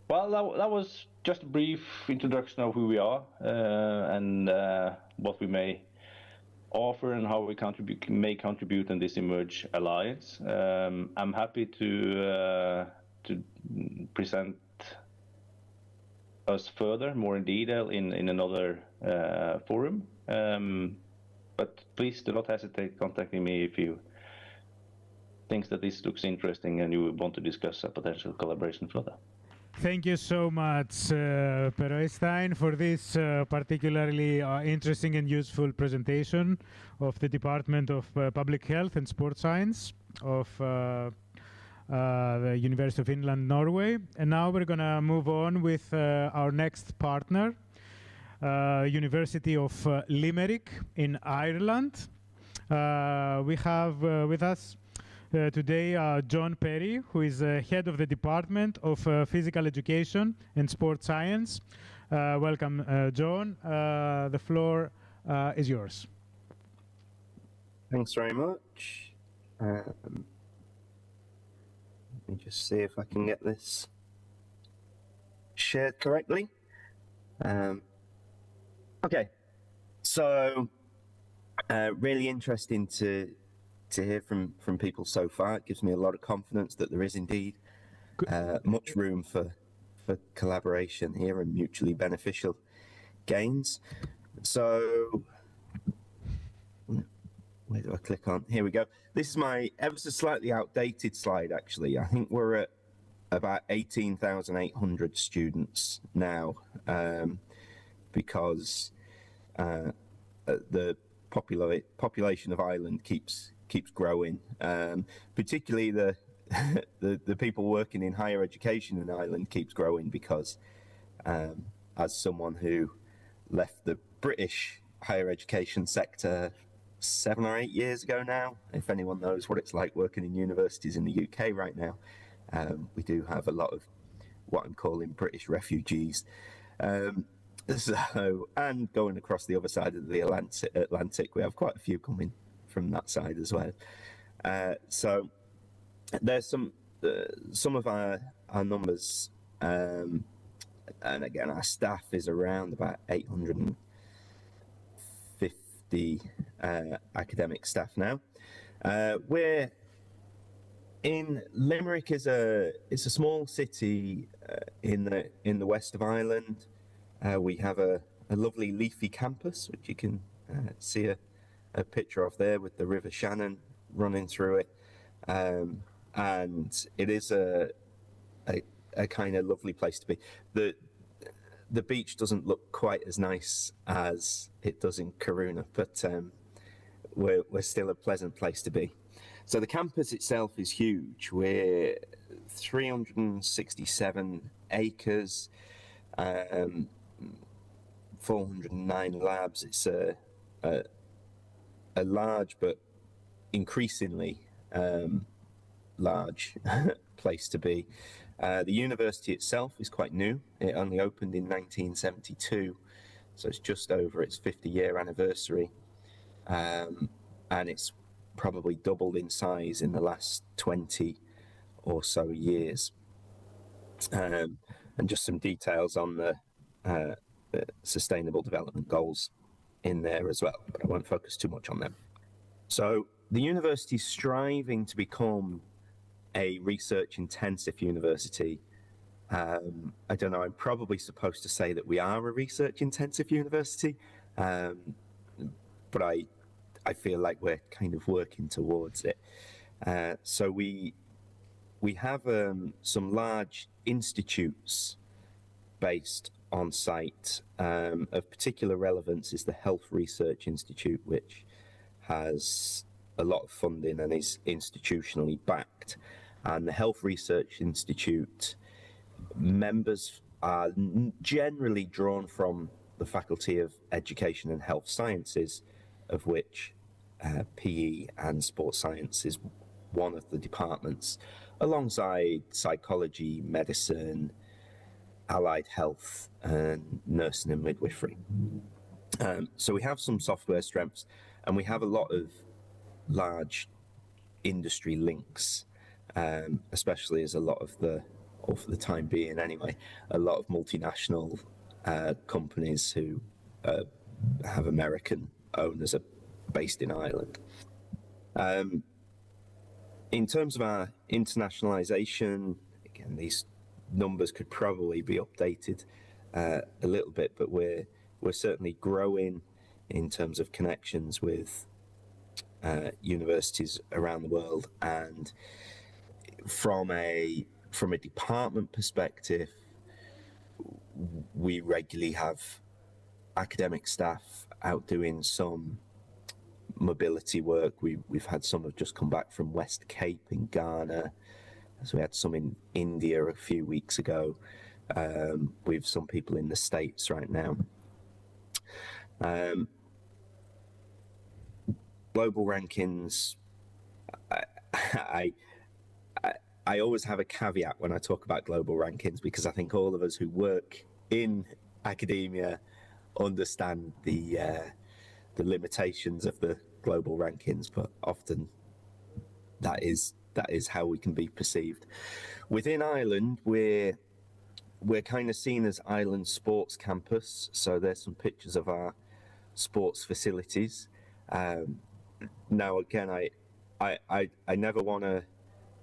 Well, that was just a brief introduction of who we are and what we may offer and how we may contribute in this Emerge Alliance. I'm happy to present us further, more in detail, in another forum. But please do not hesitate contacting me if you think that this looks interesting and you want to discuss a potential collaboration further. Thank you so much, Per Øystein, for this particularly interesting and useful presentation of the Department of Public Health and Sport Science of the University of Inland Norway. And now we're going to move on with our next partner, University of Limerick in Ireland. We have with us today John Perry, who is head of the Department of Physical Education and Sport Science. Welcome, John. The floor is yours. Thanks very much. Let me just see if I can get this shared correctly. Okay, so really interesting to to hear from people so far. It gives me a lot of confidence that there is indeed much room for collaboration here and mutually beneficial gains. So, where do I click on? Here we go. This is my ever so slightly outdated slide, actually. I think we're at about 18,800 students now, because the population of Ireland keeps growing, particularly the people working in higher education in Ireland keeps growing because, as someone who left the British higher education sector 7 or 8 years ago now, if anyone knows what it's like working in universities in the UK right now, we do have a lot of what I'm calling British refugees. So, and going across the other side of the Atlantic, we have quite a few coming from that side as well. So there's some of our numbers, and again, our staff is around about 850 academic staff now. We're in Limerick is a small city in the west of Ireland. We have a lovely leafy campus, which you can see a picture of there with the River Shannon running through it, and it is a kind of lovely place to be. The beach doesn't look quite as nice as it does in Corunna, but we're still a pleasant place to be. So the campus itself is huge. We're 367 acres, 409 labs. It's a large but increasingly large place to be. The university itself is quite new. It only opened in 1972, so it's just over its 50-year anniversary, and it's probably doubled in size in the last 20 or so years. And just some details on the Sustainable Development Goals in there as well, but I won't focus too much on them. So the university is striving to become a research-intensive university. I don't know, I'm probably supposed to say that we are a research-intensive university, but I feel like we're kind of working towards it. So we have some large institutes based on site. Of particular relevance is the Health Research Institute, which has a lot of funding and is institutionally backed. And the Health Research Institute members are generally drawn from the Faculty of Education and Health Sciences, of which PE and Sports Science is one of the departments, alongside psychology, medicine, allied health, and nursing and midwifery. So we have some software strengths, and we have a lot of large industry links, especially as a lot of or for the time being anyway, a lot of multinational companies who have American owners are based in Ireland. In terms of our internationalization, again, these numbers could probably be updated a little bit, but we're certainly growing in terms of connections with universities around the world. And from a department perspective, we regularly have academic staff out doing some mobility work. We've had some have just come back from West Cape in Ghana. So we had some in India a few weeks ago. We've some people in the States right now. Global rankings, I always have a caveat when I talk about global rankings, because I think all of us who work in academia understand the limitations of the global rankings, but often that is how we can be perceived. Within Ireland, we're kind of seen as Ireland's sports campus, so there's some pictures of our sports facilities. Now again, I never want to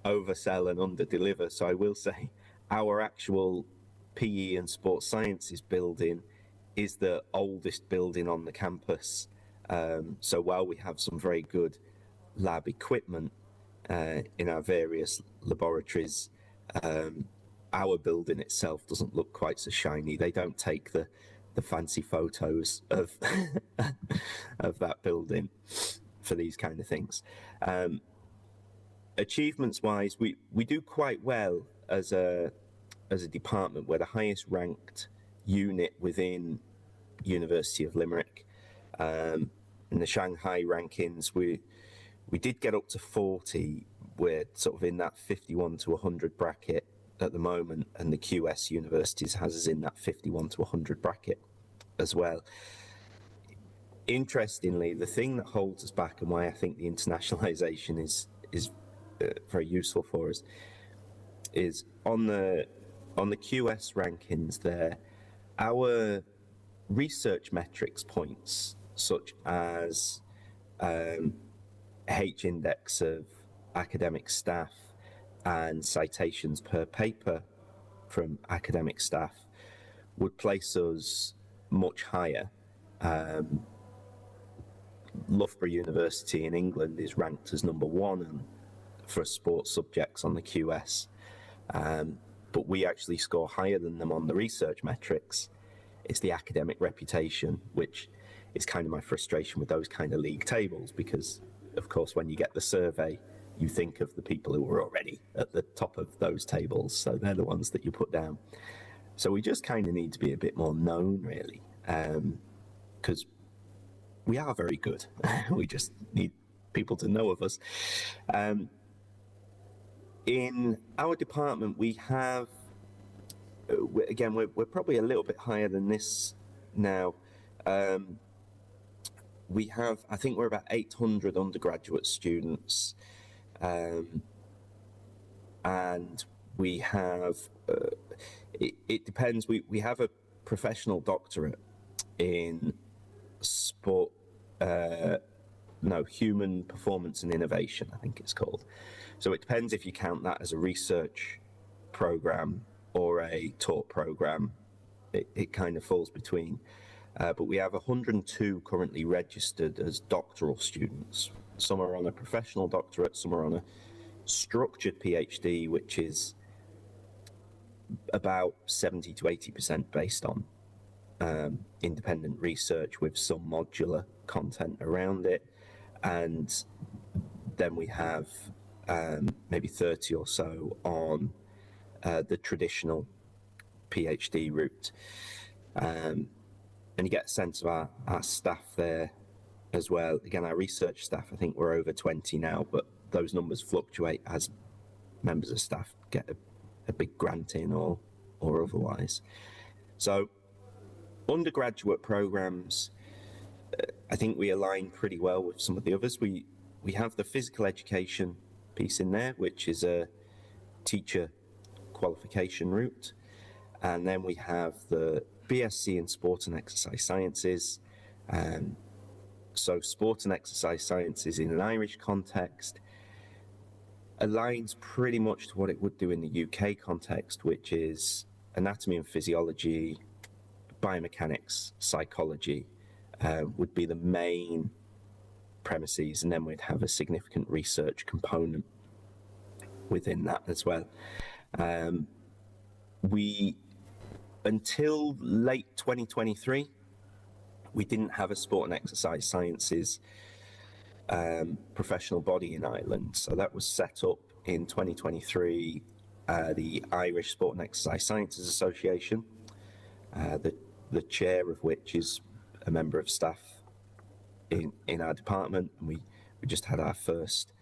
oversell and underdeliver, so I will say our actual PE and sports sciences building is the oldest building on the campus. So while we have some very good lab equipment in our various laboratories, our building itself doesn't look quite so shiny. They don't take the fancy photos of of that building for these kind of things. Achievements wise, we do quite well as a department. We're the highest ranked unit within University of Limerick. In the Shanghai rankings, we did get up to 40. We're sort of in that 51 to 100 bracket at the moment, and the QS universities has us in that 51 to 100 bracket as well. Interestingly, the thing that holds us back and why I think the internationalization is very useful for us is on the QS rankings there, our research metrics points such as H-index of academic staff and citations per paper from academic staff would place us much higher. Loughborough University in England is ranked as #1 for sports subjects on the QS, but we actually score higher than them on the research metrics. It's the academic reputation, which is kind of my frustration with those kind of league tables, because of course when you get the survey you think of the people who were already at the top of those tables, so they're the ones that you put down. So we just kind of need to be a bit more known, really, because we are very good. We just need people to know of us. In our department, we have, again, we're probably a little bit higher than this now. We have, I think we're about 800 undergraduate students, and we have, it depends, we have a professional doctorate in sport, human performance and innovation, I think it's called. So it depends if you count that as a research program or a taught program. It kind of falls between. But we have 102 currently registered as doctoral students. Some are on a professional doctorate, some are on a structured PhD, which is about 70 to 80% based on independent research with some modular content around it. And then we have maybe 30 or so on the traditional PhD route. And you get a sense of our staff there as well. Again, our research staff, I think we're over 20 now, but those numbers fluctuate as members of staff get a big grant in or otherwise. So undergraduate programs, I think we align pretty well with some of the others. We have the physical education piece in there, which is a teacher qualification route. And then we have the BSc in Sport and Exercise Sciences. So Sport and Exercise Sciences in an Irish context aligns pretty much to what it would do in the UK context, which is anatomy and physiology, biomechanics, psychology would be the main premises, and then we'd have a significant research component within that as well. Until late 2023, we didn't have a sport and exercise sciences professional body in Ireland. So that was set up in 2023, the Irish Sport and Exercise Sciences Association, the chair of which is a member of staff in our department. And we just had our first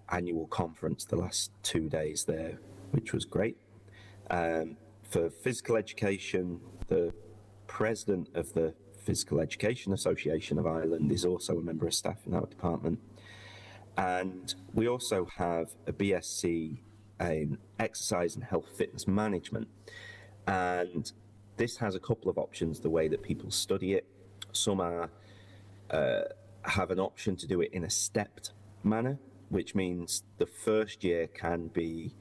annual conference the last 2 days there, which was great. For physical education, the president of the Physical Education Association of Ireland is also a member of staff in our department. And we also have a BSc in Exercise and Health Fitness Management. And this has a couple of options, the way that people study it. Some have an option to do it in a stepped manner, which means the first year can be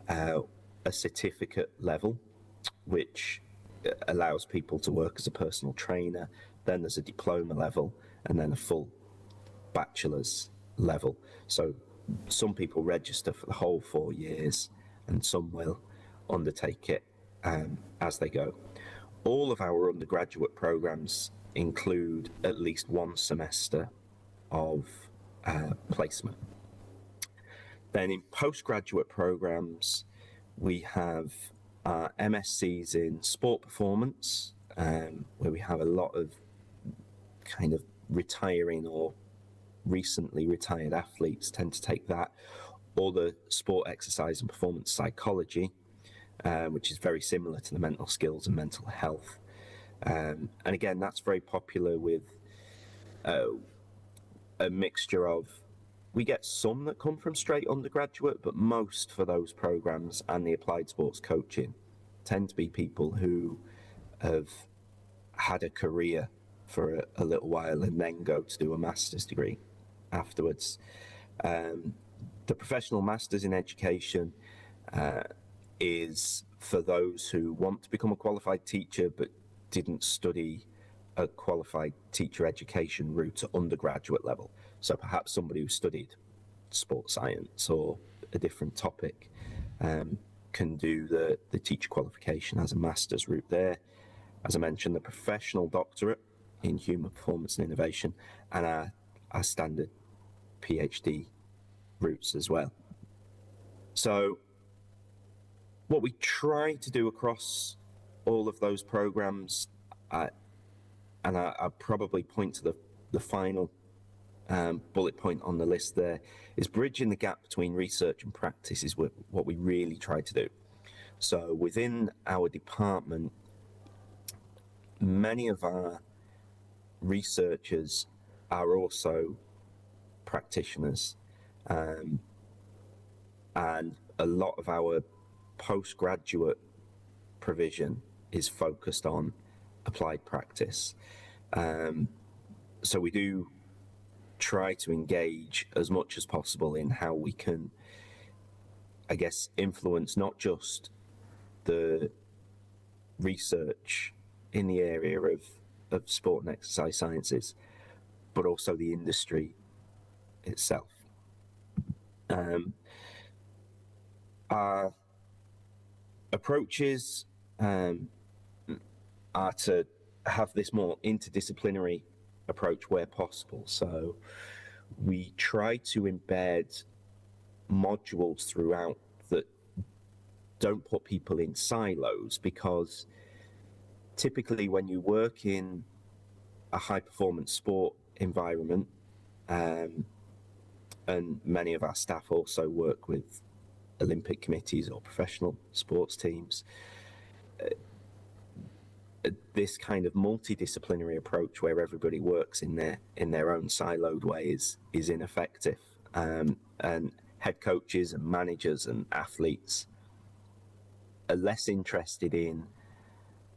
a certificate level, which allows people to work as a personal trainer. Then there's a diploma level, and then a full bachelor's level. So some people register for the whole 4 years, and some will undertake it as they go. All of our undergraduate programs include at least 1 semester of placement. Then in postgraduate programs, we have our MScs in sport performance, where we have a lot of kind of retiring or recently retired athletes tend to take that, or the sport, exercise and performance psychology, which is very similar to the mental skills and mental health. And again, that's very popular with a mixture of, we get some that come from straight undergraduate, but most for those programs and the applied sports coaching tend to be people who have had a career for a little while and then go to do a master's degree afterwards. The professional masters in education is for those who want to become a qualified teacher but didn't study a qualified teacher education route at undergraduate level. So perhaps somebody who studied sports science or a different topic can do the teacher qualification as a master's route there. As I mentioned, the professional doctorate in human performance and innovation, and our standard PhD routes as well. So what we try to do across all of those programs, and I'll probably point to the final bullet point on the list there, is bridging the gap between research and practice is what we really try to do. So within our department, many of our researchers are also practitioners, and a lot of our postgraduate provision is focused on applied practice. So we do try to engage as much as possible in how we can, I guess, influence not just the research in the area of sport and exercise sciences, but also the industry itself. Our approaches are to have this more interdisciplinary approach where possible. So we try to embed modules throughout that don't put people in silos, because typically when you work in a high performance sport environment, and many of our staff also work with Olympic committees or professional sports teams, this kind of multidisciplinary approach where everybody works in their own siloed way is ineffective. And head coaches and managers and athletes are less interested in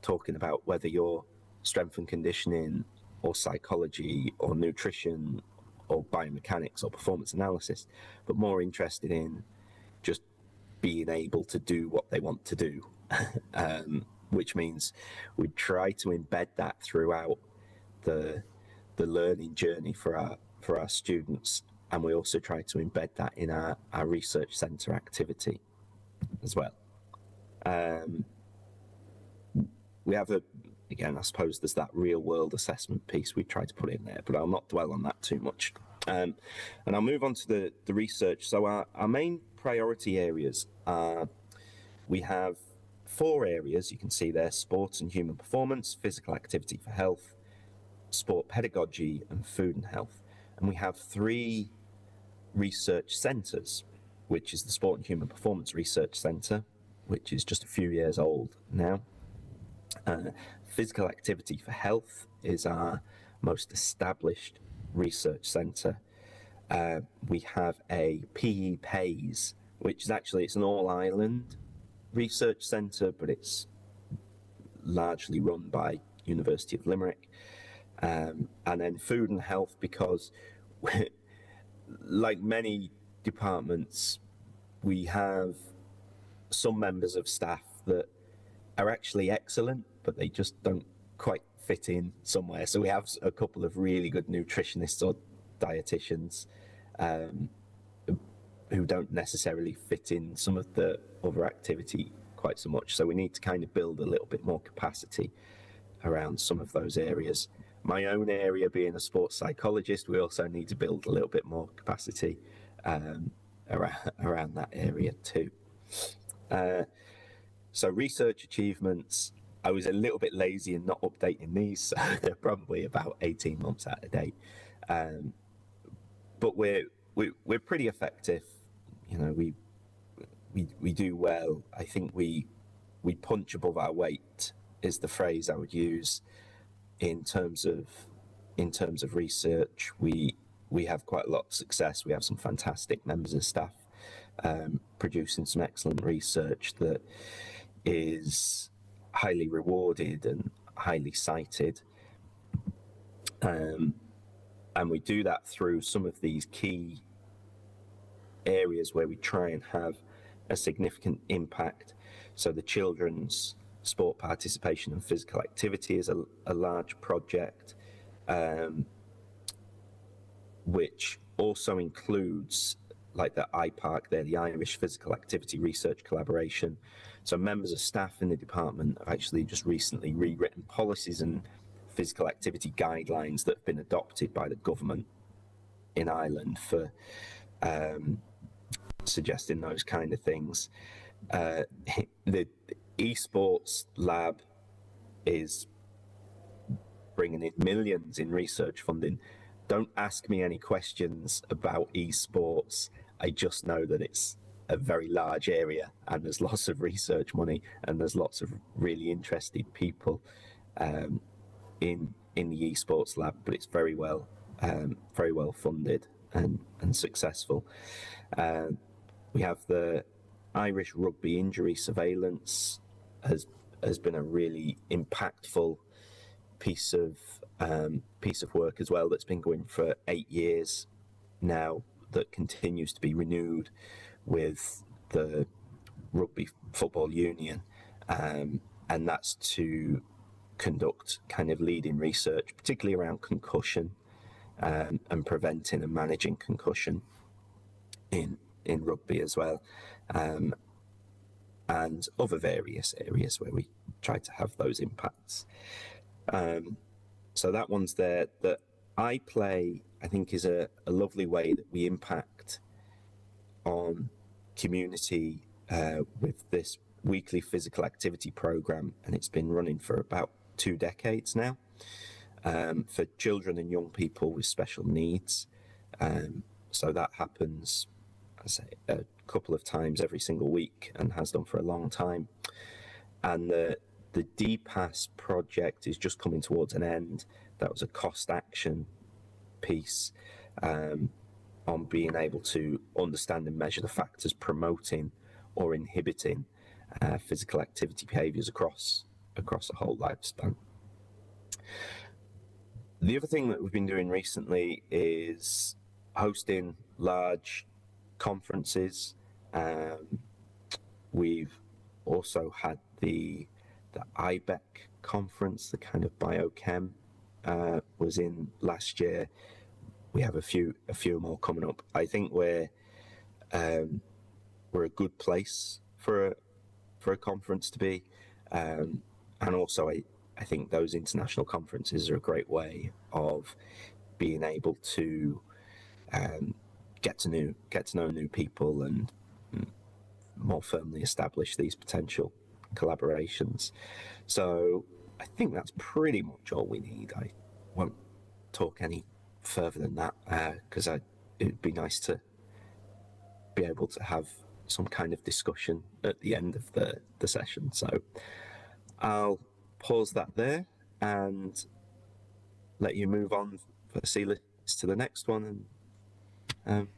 talking about whether you're strength and conditioning or psychology or nutrition or biomechanics or performance analysis, but more interested in just being able to do what they want to do. Which means we try to embed that throughout the learning journey for our students, and we also try to embed that in our research centre activity as well. We have again, I suppose there's that real world assessment piece we try to put in there, but I'll not dwell on that too much. And I'll move on to the research. So our main priority areas are, we have 4 areas you can see there: sport and human performance, physical activity for health, sport pedagogy, and food and health. And we have 3 research centres, which is the Sport and Human Performance Research Centre, which is just a few years old now. Physical activity for health is our most established research centre. We have a PE PAYS, which is actually, it's an all-Ireland research centre, but it's largely run by University of Limerick. And then food and health, because like many departments, we have some members of staff that are actually excellent, but they just don't quite fit in somewhere. So we have a couple of really good nutritionists or dietitians who don't necessarily fit in some of the other activity quite so much. So we need to kind of build a little bit more capacity around some of those areas. My own area being a sports psychologist, we also need to build a little bit more capacity around that area too. So research achievements, I was a little bit lazy in not updating these, so they're probably about 18 months out of date. But we're pretty effective. You know, we do well. I think we punch above our weight is the phrase I would use in terms of research. We have quite a lot of success. We have some fantastic members of staff producing some excellent research that is highly rewarded and highly cited. And we do that through some of these key areas where we try and have a significant impact. So the children's sport participation and physical activity is a large project, which also includes like the IPARC there, the Irish Physical Activity Research Collaboration. So members of staff in the department have actually just recently rewritten policies and physical activity guidelines that have been adopted by the government in Ireland for suggesting those kind of things. The esports lab is bringing in millions in research funding. Don't ask me any questions about esports. I just know that it's a very large area and there's lots of research money and there's lots of really interested people in the esports lab, but it's very well funded and successful. We have the Irish rugby injury surveillance has been a really impactful piece of work as well that's been going for 8 years now, that continues to be renewed with the Rugby Football Union, and that's to conduct kind of leading research, particularly around concussion and preventing and managing concussion in rugby as well, and other various areas where we try to have those impacts. So that one's there. That iPlay, I think, is a lovely way that we impact on community with this weekly physical activity program, and it's been running for about 2 decades now, for children and young people with special needs. So that happens, I say, a couple of times every single week and has done for a long time. And the DPAS project is just coming towards an end. That was a cost action piece on being able to understand and measure the factors promoting or inhibiting physical activity behaviours across a whole lifespan. The other thing that we've been doing recently is hosting large conferences. We've also had the IBEC conference, the kind of biochem was in last year. We have a few more coming up. I think we're a good place for a conference to be, and also I think those international conferences are a great way of being able to get to know new people and more firmly establish these potential collaborations. So I think that's pretty much all we need. I won't talk any further than that because it'd be nice to be able to have some kind of discussion at the end of the session. So I'll pause that there and let you move on, Vasilis, to the next one, and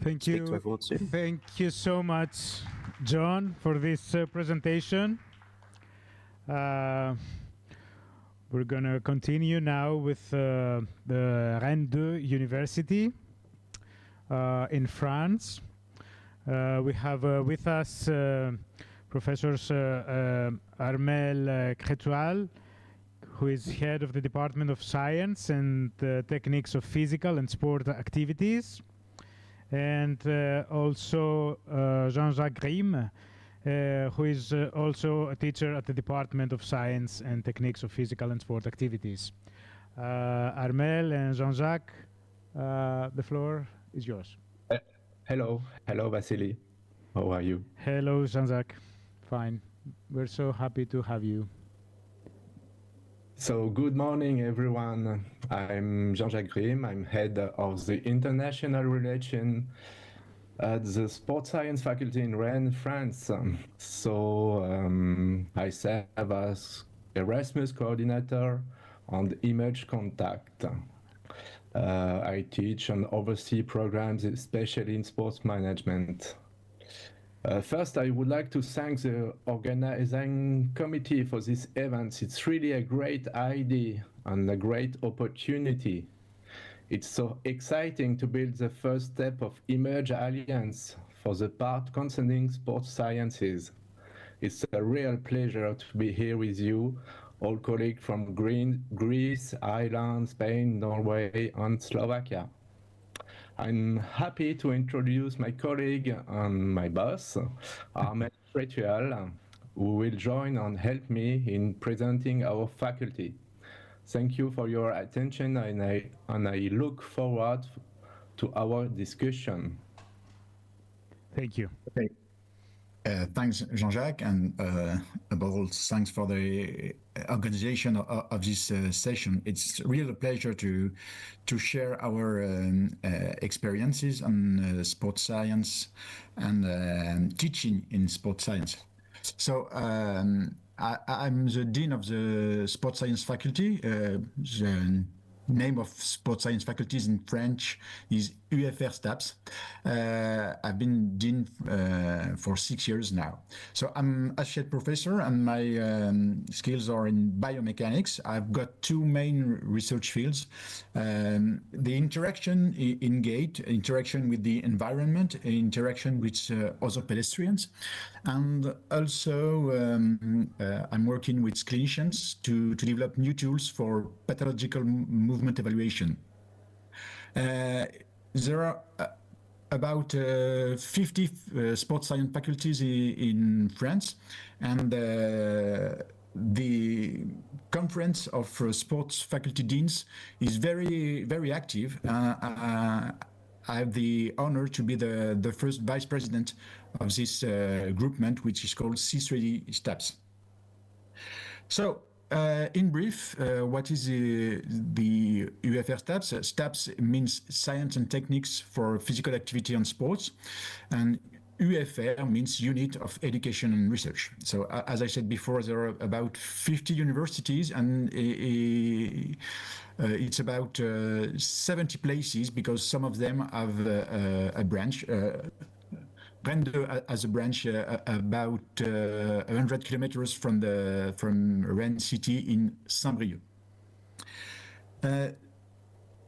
thank speak you. To everyone soon. Thank you so much, John, for this presentation. We're going to continue now with the Rennes 2 University. in France. We have with us Professors Armel Crétual, who is head of the Department of Science and Techniques of Physical and Sport Activities, and also Jean-Jacques Grimm, who is also a teacher at the Department of Science and Techniques of Physical and Sport Activities. Armel and Jean-Jacques, the floor is yours. Hello, Vasily. How are you? Hello, Jean-Jacques. Fine. We're so happy to have you. So, good morning, everyone. I'm Jean-Jacques Grimm. I'm head of the International Relations at the Sports Science faculty in Rennes, France. I serve as Erasmus coordinator and image contact. I teach and oversee programs, especially in sports management. First, I would like to thank the organizing committee for this event. It's really a great idea and a great opportunity. It's so exciting to build the first step of Emerge Alliance for the part concerning sports sciences. It's a real pleasure to be here with you, all colleagues from Greece, Ireland, Spain, Norway, and Slovakia. I'm happy to introduce my colleague and my boss, Armel Crétual, who will join and help me in presenting our faculty. Thank you for your attention, and I look forward to our discussion. Thank you. Okay. Thanks, Jean-Jacques, and above all, thanks for the organization of this session. It's really a pleasure to share our experiences on sports science and teaching in sports science. So I'm the dean of the sports science faculty. The name of sports science faculties in French is UFR STAPS. I've been dean for 6 years now. So I'm associate professor, and my skills are in biomechanics. I've got two main research fields. The interaction in gait, interaction with the environment, interaction with other pedestrians. And also I'm working with clinicians to develop new tools for pathological movement evaluation. There are about 50 sports science faculties in France, and the conference of sports faculty deans is very, very active. I have the honor to be the first vice president of this groupment, which is called C3D STAPS. So, in brief, what is the UFR STAPS? STAPS means Science and Techniques for Physical Activity and Sports, and UFR means Unit of Education and Research. So, as I said before, there are about 50 universities, and it's about 70 places, because some of them have a branch. Rennes as a branch about 100 kilometers from Rennes city in Saint-Brieuc.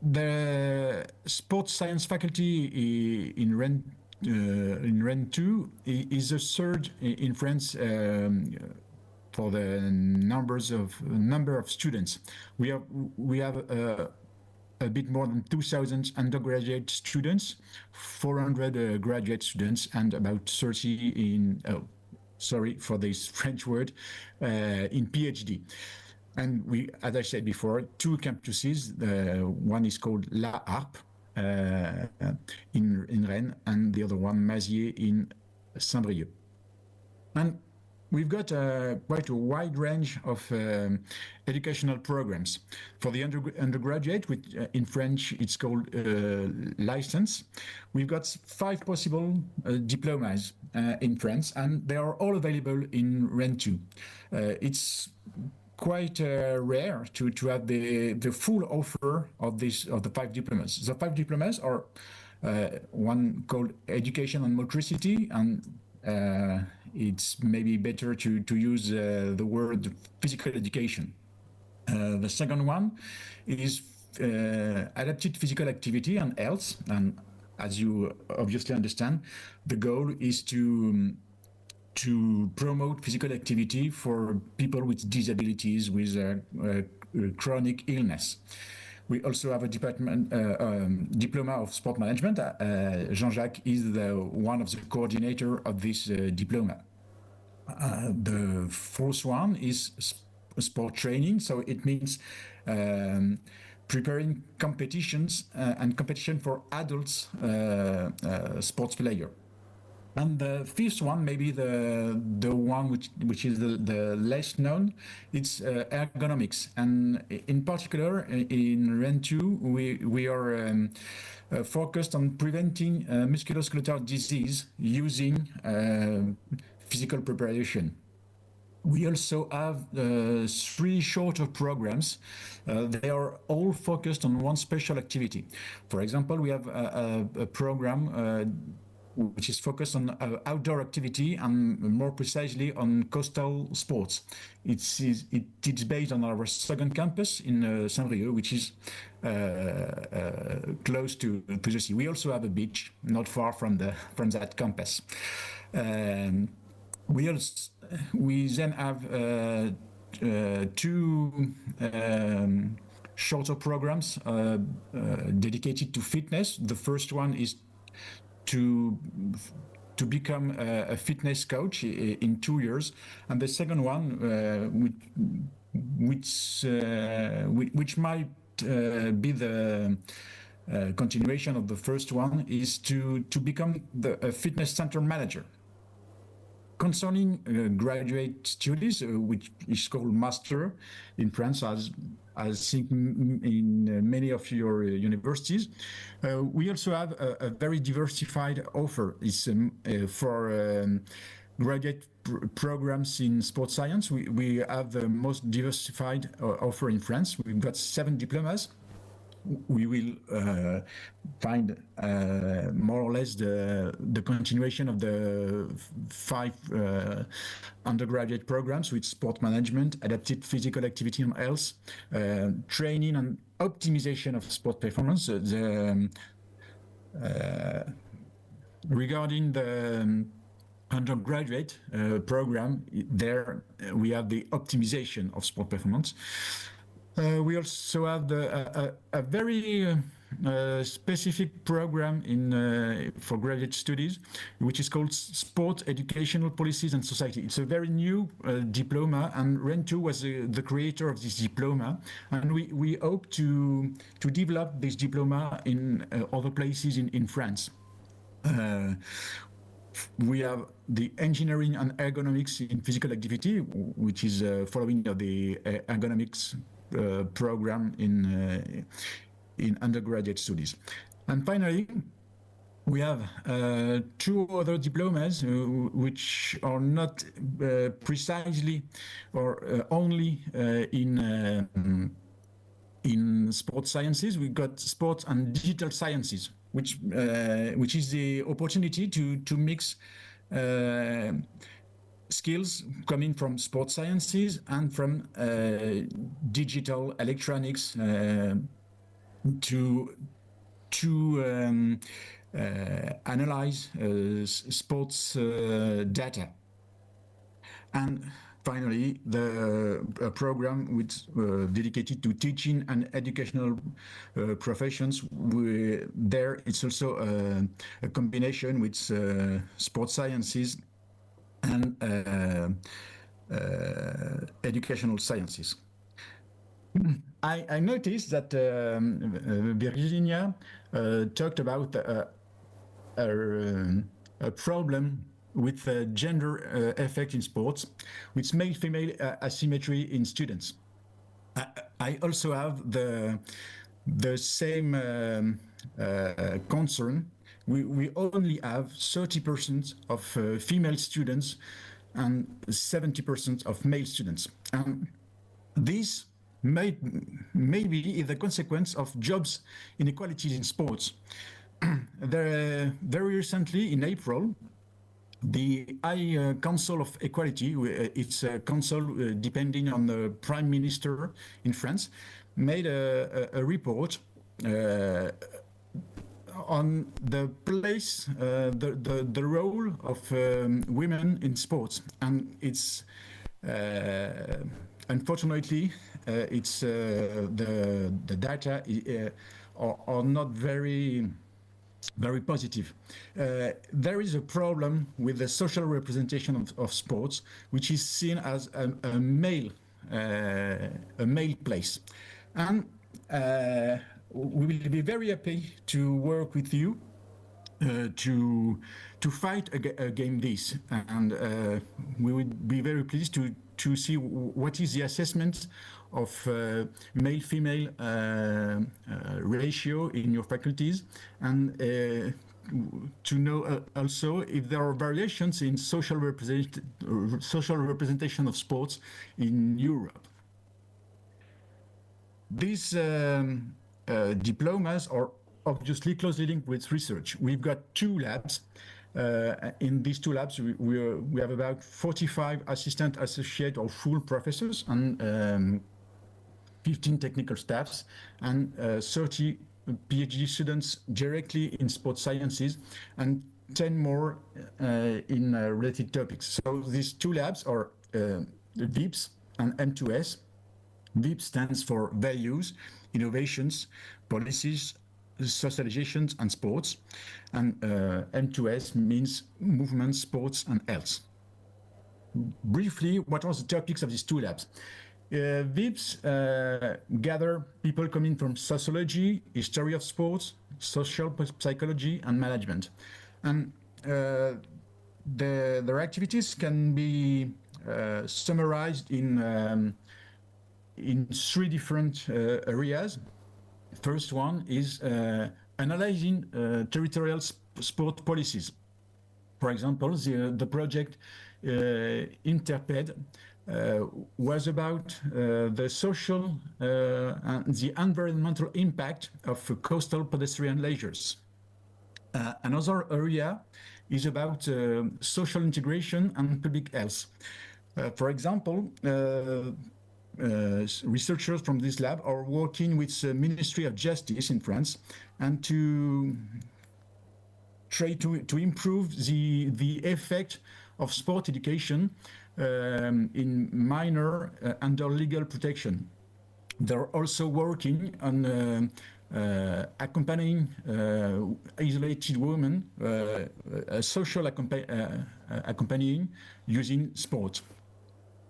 The sports science faculty in Rennes 2 is the third in France for the number of students. We have a bit more than 2,000 undergraduate students, 400 graduate students, and about 30 in, sorry for this French word, in PhD. And we, as I said before, two campuses. One is called La Harpe in Rennes, and the other one, Mazier, in Saint-Brieuc. And we've got quite a wide range of educational programs. For the undergraduate, which in French it's called license, we've got 5 possible diplomas in France, and they are all available in Rennes 2. It's quite rare to have the full offer of the 5 diplomas. The 5 diplomas are one called Education and Motricity, and it's maybe better to use the word physical education. The second one is adapted physical activity and health, and as you obviously understand, the goal is to promote physical activity for people with disabilities, with chronic illness. We also have a diploma of sport management. Jean-Jacques is one of the coordinator of this diploma. The fourth one is sport training, so it means preparing competitions and competition for adults sports player. And the fifth one, maybe the one which is the less known, it's ergonomics. And in particular, in REN 2, we are focused on preventing musculoskeletal disease using physical preparation. We also have 3 shorter programs. They are all focused on one special activity. For example, we have a program which is focused on outdoor activity and more precisely on coastal sports. It's based on our second campus in Saint-Brieuc, which is close to the sea. We also have a beach not far from that campus. We then have 2 shorter programs dedicated to fitness. The first one is to become a fitness coach in 2 years, and the second one, which might be the continuation of the first one, is to become a fitness center manager. Concerning graduate studies, which is called master in France, as I think in many of your universities, we also have a very diversified offer. It's for graduate programs in sports science. We have the most diversified offer in France. We've got 7 diplomas. We will find more or less the continuation of the 5 undergraduate programs with sport management, adapted physical activity and health, training and optimization of sport performance. Regarding the undergraduate program, there we have the optimization of sport performance. We also have a very specific program for graduate studies, which is called Sport Educational Policies and Society. It's a very new diploma, and REN 2 was the creator of this diploma, and we hope to develop this diploma in other places in France. We have the engineering and ergonomics in physical activity, which is following the ergonomics program in undergraduate studies. And finally, we have 2 other diplomas which are not precisely or only in sports sciences. We've got sports and digital sciences, which is the opportunity to mix skills coming from sports sciences and from digital electronics to analyze sports data. And finally, the program dedicated to teaching and educational professions. There it's also a combination with sports sciences and educational sciences. I noticed that Virginia talked about a problem with gender effect in sports, with male-female asymmetry in students. I also have the same concern. We only have 30% of female students and 70% of male students. And this maybe is the consequence of jobs inequalities in sports. Very recently, in April, the High Council of Equality, it's a council depending on the Prime Minister in France, made a report on the place, the role of women in sports, and it's unfortunately it's the data are not very positive. There is a problem with the social representation of sports, which is seen as a male place, and we will be very happy to work with you to fight against this, and we would be very pleased to see what is the assessment of male-female ratio in your faculties, and to know also if there are variations in social representation of sports in Europe. These diplomas are obviously closely linked with research. We've got 2 labs. In these 2 labs, we have about 45 assistant, associate, or full professors, and 15 technical staffs, and 30 PhD students directly in sports sciences, and 10 more in related topics. So these 2 labs are VIPS and M2S. VIP stands for Values, Innovations, Policies, Socializations, and Sports, and M2S means Movement, Sports, and Health. Briefly, what are the topics of these 2 labs? VIPS gather people coming from sociology, history of sports, social psychology, and management. And their activities can be summarized in 3 different areas. First one is analyzing territorial sport policies. For example, the project Interped was about the social and the environmental impact of coastal pedestrian leisures. Another area is about social integration and public health. For example, researchers from this lab are working with the Ministry of Justice in France, and to try to improve the effect of sport education in minor under legal protection. They're also working on accompanying isolated women, social accompanying using sport.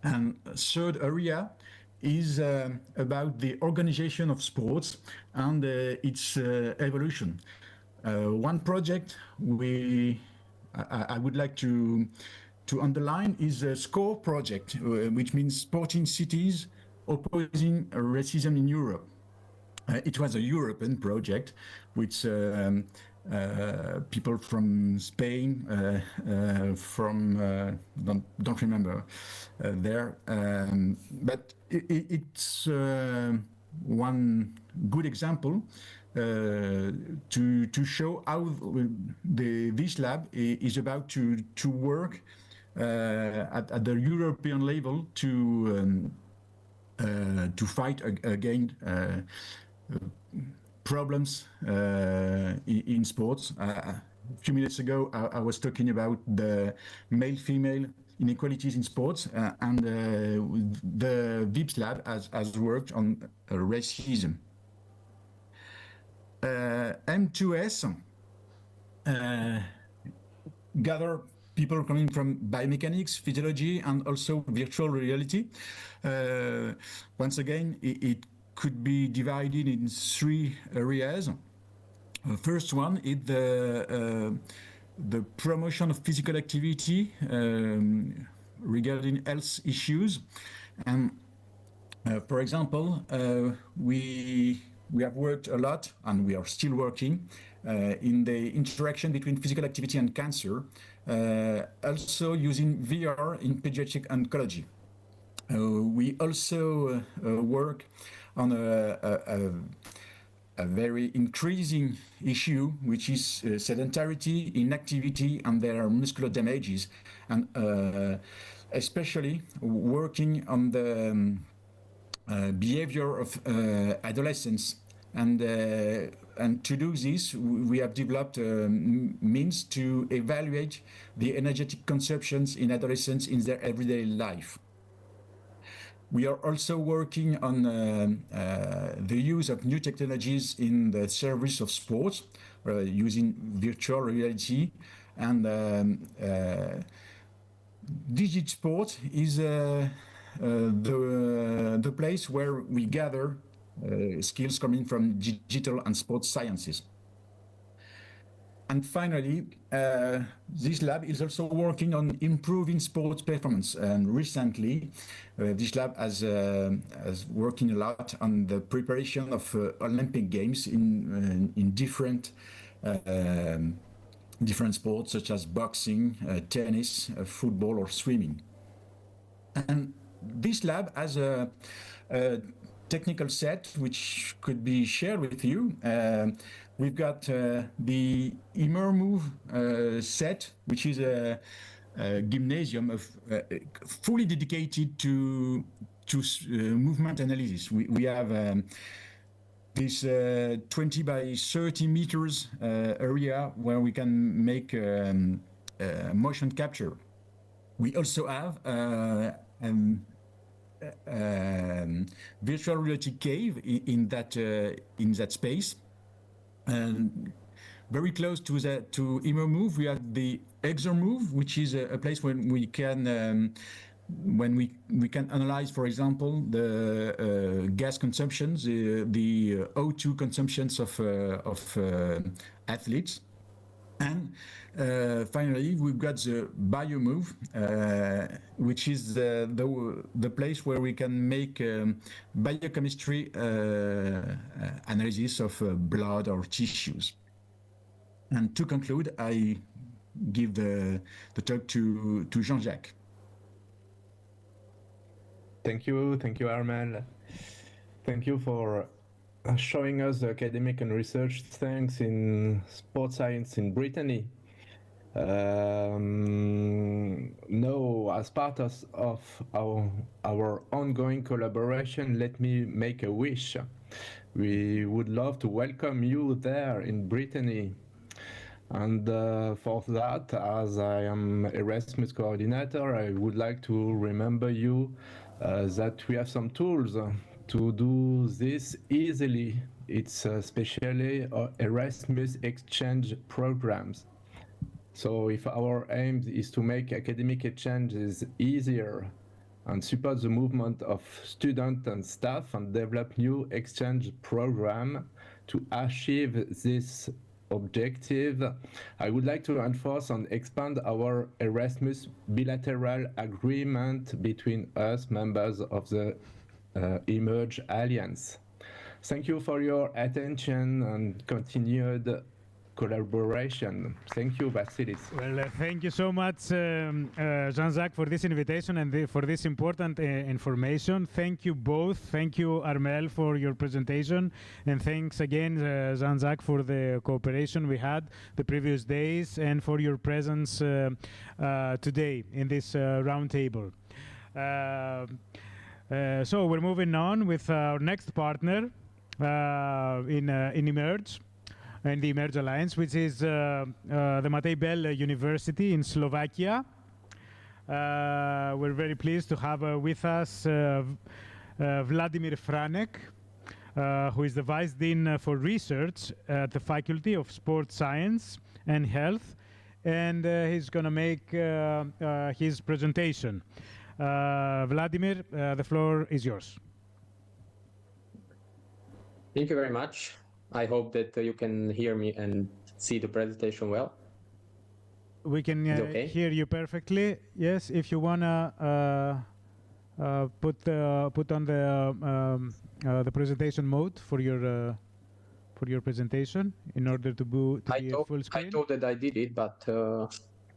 And third area is about the organization of sports and its evolution. One project I would like to underline is a SCORE project, which means Sporting Cities Opposing Racism in Europe. It was a European project with people from Spain, from don't remember there, but it's one good example to show how this lab is about to work at the European level to fight against problems in sports. A few minutes ago, I was talking about the male-female inequalities in sports, and the VIPS lab has worked on racism. M2S gather people coming from biomechanics, physiology, and also virtual reality. Once again, it could be divided in 3 areas. First one is the promotion of physical activity regarding health issues. And for example, we have worked a lot, and we are still working in the interaction between physical activity and cancer, also using VR in pediatric oncology. We also work on a very increasing issue, which is sedentarity, inactivity, and their muscular damages, and especially working on the behavior of adolescents And to do this, we have developed means to evaluate the energetic consumptions in adolescents in their everyday life. We are also working on the use of new technologies in the service of sports, using virtual reality. And DigiSport is the place where we gather skills coming from digital and sports sciences. And finally, this lab is also working on improving sports performance. And recently, this lab has working a lot on the preparation of Olympic Games in different sports such as boxing, tennis, football, or swimming. And this lab has a technical set which could be shared with you. We've got the Immermove set, which is a gymnasium of fully dedicated to movement analysis. We have this 20 by 30 meters area where we can make motion capture. We also have virtual reality cave in that space. And very close to Immermove, we have the Exermove, which is a place where we can analyze, for example, the gas consumptions, the O2 consumptions of athletes. And finally, we've got the Biomove, which is the place where we can make biochemistry analysis of blood or tissues. And to conclude, I give the talk to Jean-Jacques. Thank you, Armel. Thank you for showing us the academic and research things in sports science in Brittany. Now, as part of our ongoing collaboration, let me make a wish. We would love to welcome you there in Brittany. And for that, as I am Erasmus coordinator, I would like to remember you that we have some tools to do this easily. It's especially Erasmus exchange programs. So if our aim is to make academic exchanges easier and support the movement of students and staff and develop new exchange program to achieve this objective, I would like to enforce and expand our Erasmus bilateral agreement between us, members of the Emerge Alliance. Thank you for your attention and continued collaboration. Thank you, Vasilis. Well, thank you so much, Jean-Jacques, for this invitation and for this important information. Thank you both. Thank you, Armel, for your presentation. And thanks again, Jean-Jacques, for the cooperation we had the previous days and for your presence today in this roundtable. So we're moving on with our next partner in Emerge, and the Emerge Alliance, which is the Matej Bell University in Slovakia. We're very pleased to have with us Vladimir Franek, who is the Vice Dean for Research at the Faculty of Sports Science and Health, and he's going to make his presentation. Vladimir, the floor is yours. Thank you very much. I hope that you can hear me and see the presentation well. We can hear you perfectly. Yes, if you wanna put on the presentation mode for your presentation in order to be full screen. I thought that I did it, but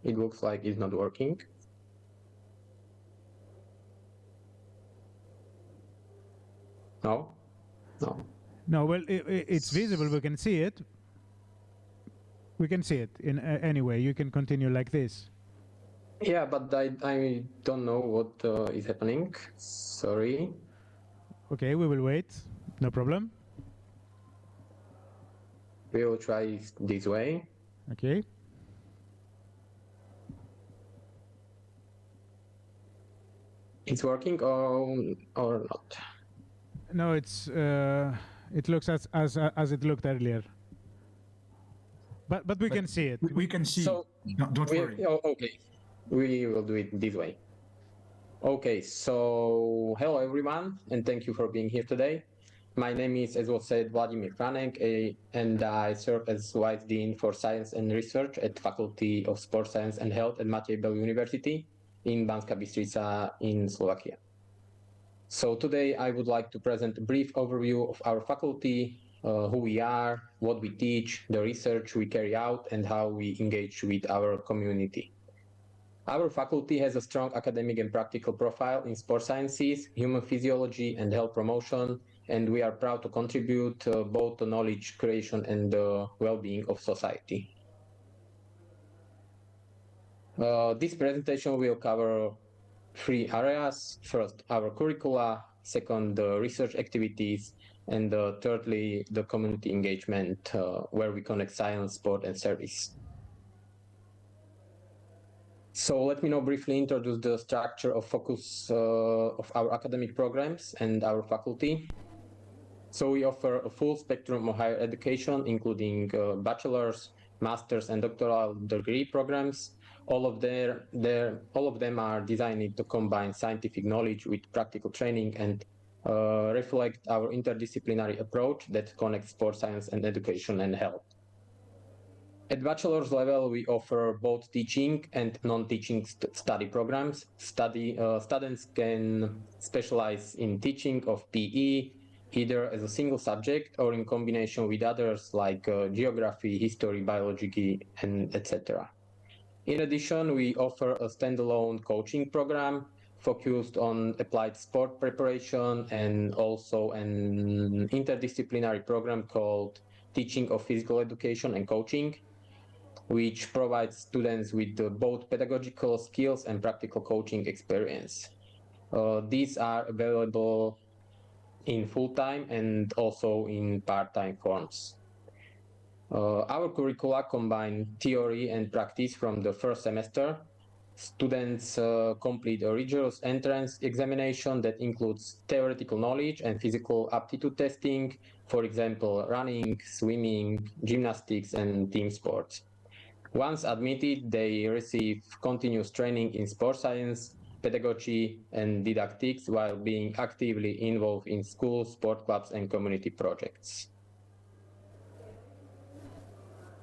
it looks like it's not working. No. No, well, it's visible. We can see it. We can see it in anyway. You can continue like this. Yeah, but I don't know what is happening. Sorry. Okay, we will wait. No problem. We will try this way. Okay. It's working or not? No, it looks as it looked earlier. But we can see it. We can see. So No, don't worry. Oh, okay, we will do it this way. Okay, so hello everyone, and thank you for being here today. My name is, as was said, Vladimir Franek, and I serve as Vice Dean for Science and Research at Faculty of Sports Science and Health at Matej Bell University in Banská Bystrica in Slovakia. So today I would like to present a brief overview of our faculty, who we are, what we teach, the research we carry out, and how we engage with our community. Our faculty has a strong academic and practical profile in sports sciences, human physiology, and health promotion, and we are proud to contribute both to knowledge creation and the well-being of society. This presentation will cover three areas. First, our curricula, second, the research activities, and thirdly, the community engagement, where we connect science, sport, and service. So let me now briefly introduce the structure of focus of our academic programs and our faculty. So we offer a full spectrum of higher education, including bachelor's, master's, and doctoral degree programs. All of them are designed to combine scientific knowledge with practical training and reflect our interdisciplinary approach that connects sports science and education and health. At bachelor's level, we offer both teaching and non-teaching study programs. Students can specialize in teaching of PE, either as a single subject or in combination with others like geography, history, biology, and etc. In addition, we offer a standalone coaching program focused on applied sport preparation and also an interdisciplinary program called Teaching of Physical Education and Coaching, which provides students with both pedagogical skills and practical coaching experience. These are available in full-time and also in part-time forms. Our curricula combine theory and practice from the first semester. Students complete a rigorous entrance examination that includes theoretical knowledge and physical aptitude testing, for example, running, swimming, gymnastics, and team sports. Once admitted, they receive continuous training in sports science, pedagogy, and didactics while being actively involved in schools, sport clubs, and community projects.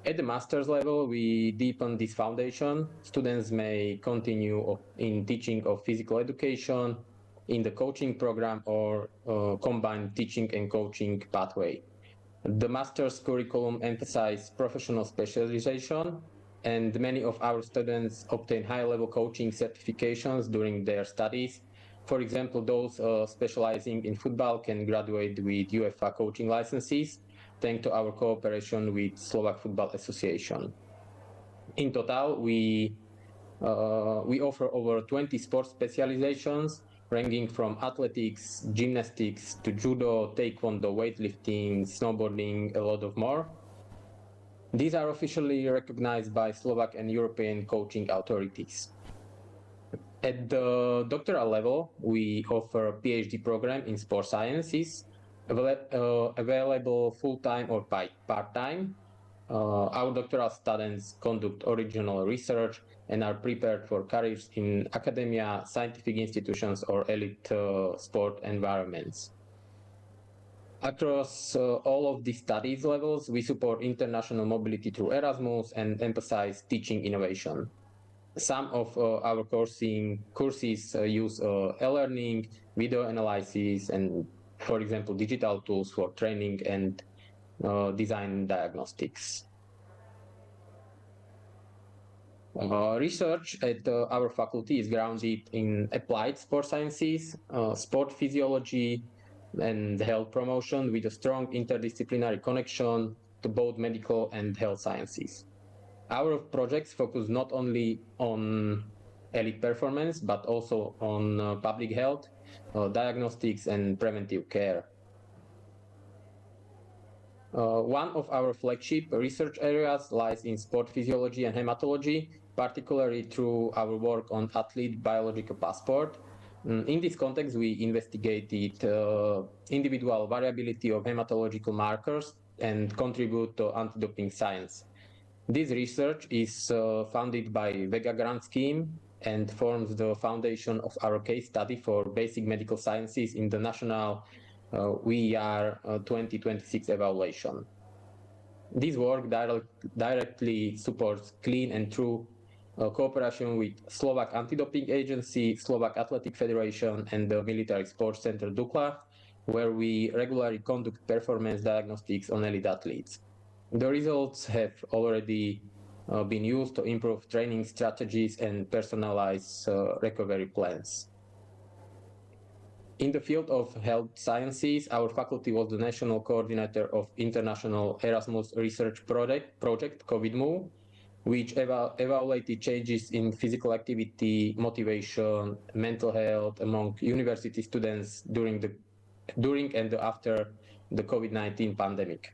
At the master's level, we deepen this foundation. Students may continue in teaching of physical education, in the coaching program, or combine teaching and coaching pathway. The master's curriculum emphasizes professional specialization, and many of our students obtain high-level coaching certifications during their studies. For example, those specializing in football can graduate with UEFA coaching licenses, thanks to our cooperation with Slovak Football Association. In total, we offer over 20 sports specializations, ranging from athletics, gymnastics, to judo, taekwondo, weightlifting, snowboarding, a lot of more. These are officially recognized by Slovak and European coaching authorities. At the doctoral level, we offer a PhD program in sports sciences, available full-time or part-time. Our doctoral students conduct original research and are prepared for careers in academia, scientific institutions, or elite sport environments. Across all of these studies levels, we support international mobility through Erasmus and emphasize teaching innovation. Some of our courses use e-learning, video analysis, and, for example, digital tools for training and design diagnostics. Research at our faculty is grounded in applied sports sciences, sport physiology, and health promotion, with a strong interdisciplinary connection to both medical and health sciences. Our projects focus not only on elite performance, but also on public health, diagnostics, and preventive care. One of our flagship research areas lies in sport physiology and hematology, particularly through our work on athlete biological passport. In this context, we investigated individual variability of hematological markers and contribute to anti-doping science. This research is funded by Vega Grant Scheme and forms the foundation of our case study for basic medical sciences in the national VER 2026 evaluation. This work directly supports clean and true cooperation with Slovak Anti-Doping Agency, Slovak Athletic Federation, and the Military Sports Center Dukla, where we regularly conduct performance diagnostics on elite athletes. The results have already been used to improve training strategies and personalize recovery plans. In the field of health sciences, our faculty was the national coordinator of International Erasmus Research Project #COVIDMOVE, which evaluated changes in physical activity, motivation, mental health among university students during and after the COVID-19 pandemic.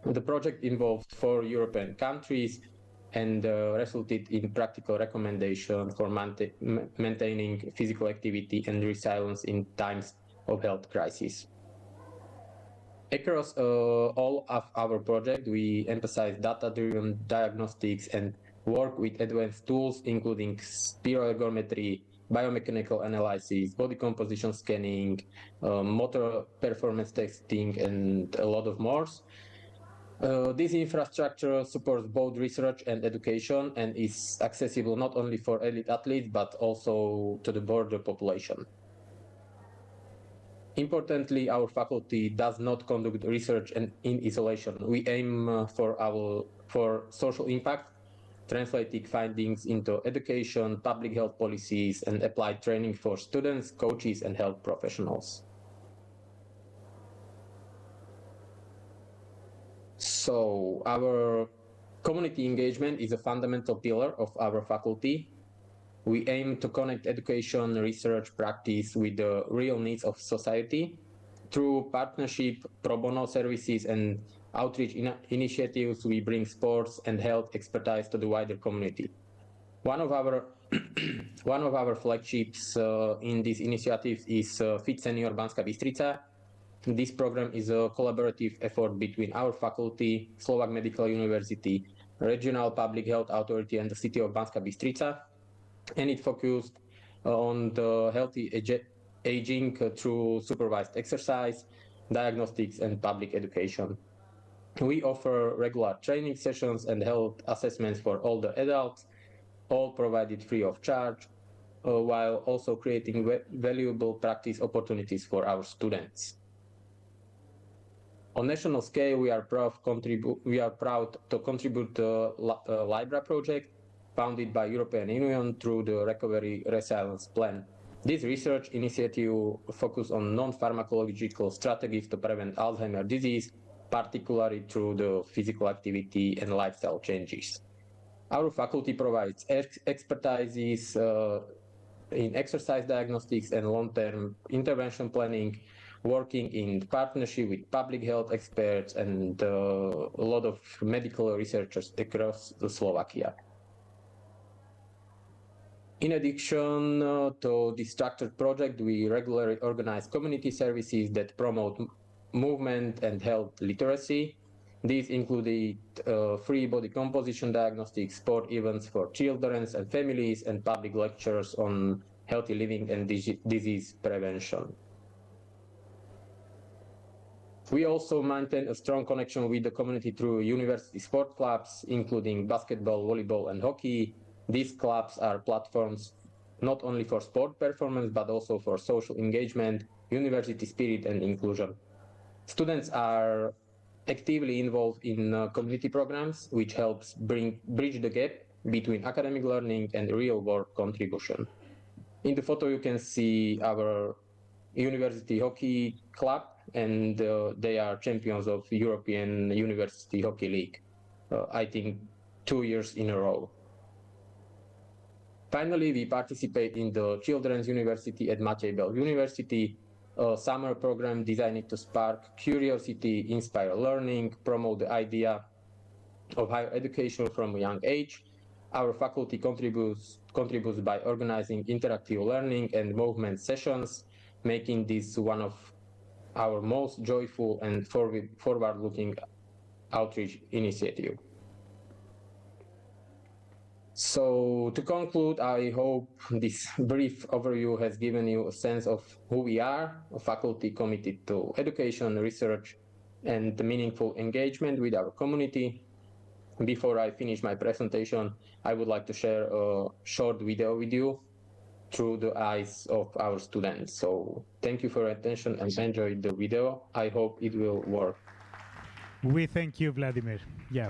The project involved 4 European countries and resulted in practical recommendations for maintaining physical activity and resilience in times of health crisis. Across all of our projects, we emphasize data-driven diagnostics and work with advanced tools, including spiroergometry, biomechanical analysis, body composition scanning, motor performance testing, and a lot of more. This infrastructure supports both research and education and is accessible not only for elite athletes, but also to the broader population. Importantly, our faculty does not conduct research in isolation. We aim for social impact, translating findings into education, public health policies, and applied training for students, coaches, and health professionals. So our community engagement is a fundamental pillar of our faculty. We aim to connect education, research, practice with the real needs of society. Through partnership, pro bono services, and outreach initiatives, we bring sports and health expertise to the wider community. One of our flagships in these initiatives is Fit Senior Banská Bystrica. This program is a collaborative effort between our faculty, Slovak Medical University, Regional Public Health Authority, and the city of Banská Bystrica, and it focused on the healthy aging through supervised exercise, diagnostics, and public education. We offer regular training sessions and health assessments for older adults, all provided free of charge, while also creating valuable practice opportunities for our students. On national scale, we are proud to contribute to the LIBRA project, founded by European Union through the Recovery Resilience Plan. This research initiative focuses on non-pharmacological strategies to prevent Alzheimer's disease, particularly through the physical activity and lifestyle changes. Our faculty provides expertise in exercise diagnostics and long-term intervention planning, working in partnership with public health experts and a lot of medical researchers across Slovakia. In addition to this structured project, we regularly organize community services that promote movement and health literacy. These included free body composition diagnostics, sport events for children and families, and public lectures on healthy living and disease prevention. We also maintain a strong connection with the community through university sport clubs, including basketball, volleyball, and hockey. These clubs are platforms not only for sport performance, but also for social engagement, university spirit, and inclusion. Students are actively involved in community programs, which helps bridge the gap between academic learning and real-world contribution. In the photo, you can see our university hockey club, and they are champions of European University Hockey League, I think 2 years in a row. Finally, we participate in the Children's University at Matej Bell University. a summer program designed to spark curiosity, inspire learning, promote the idea of higher education from a young age. Our faculty contributes by organizing interactive learning and movement sessions, making this one of our most joyful and forward-looking outreach initiative. So to conclude, I hope this brief overview has given you a sense of who we are, a faculty committed to education, research, and the meaningful engagement with our community. Before I finish my presentation, I would like to share a short video with you through the eyes of our students. So thank you for your attention and enjoy the video. I hope it will work. We thank you, Vladimir. Yeah.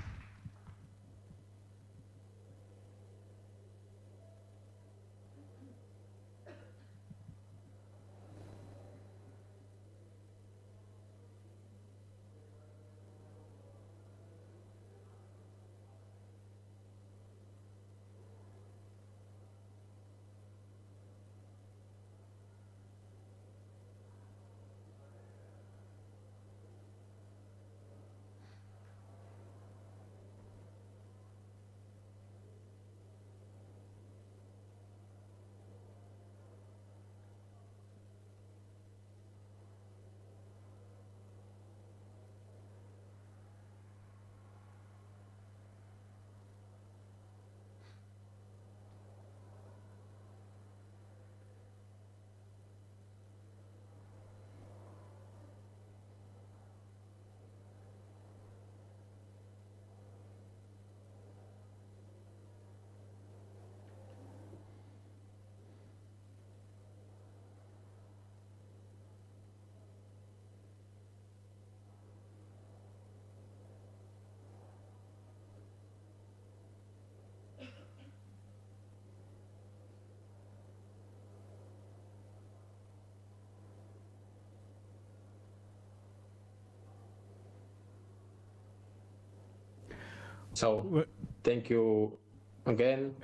So thank you again,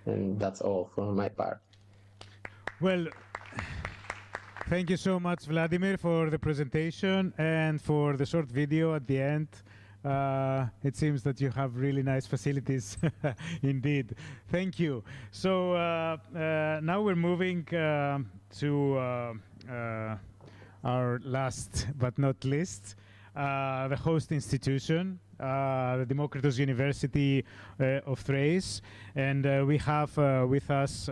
and that's all for my part. Well, thank you so much, Vladimir, for the presentation and for the short video at the end. It seems that you have really nice facilities indeed. Thank you. So now we're moving to our last but not least, the host institution, the Democritos University of Thrace. And we have with us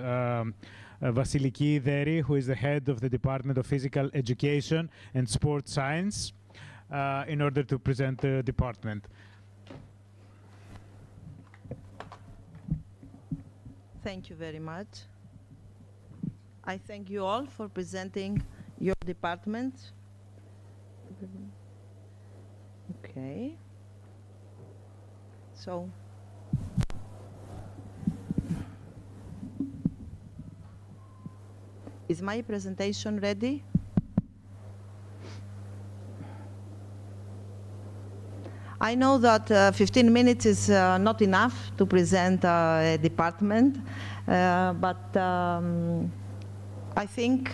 Vasiliki Deri, who is the head of the Department of Physical Education and Sports Science, in order to present the department. Thank you very much. I thank you all for presenting your department. Okay. So, is my presentation ready? I know that 15 minutes is not enough to present a department, but I think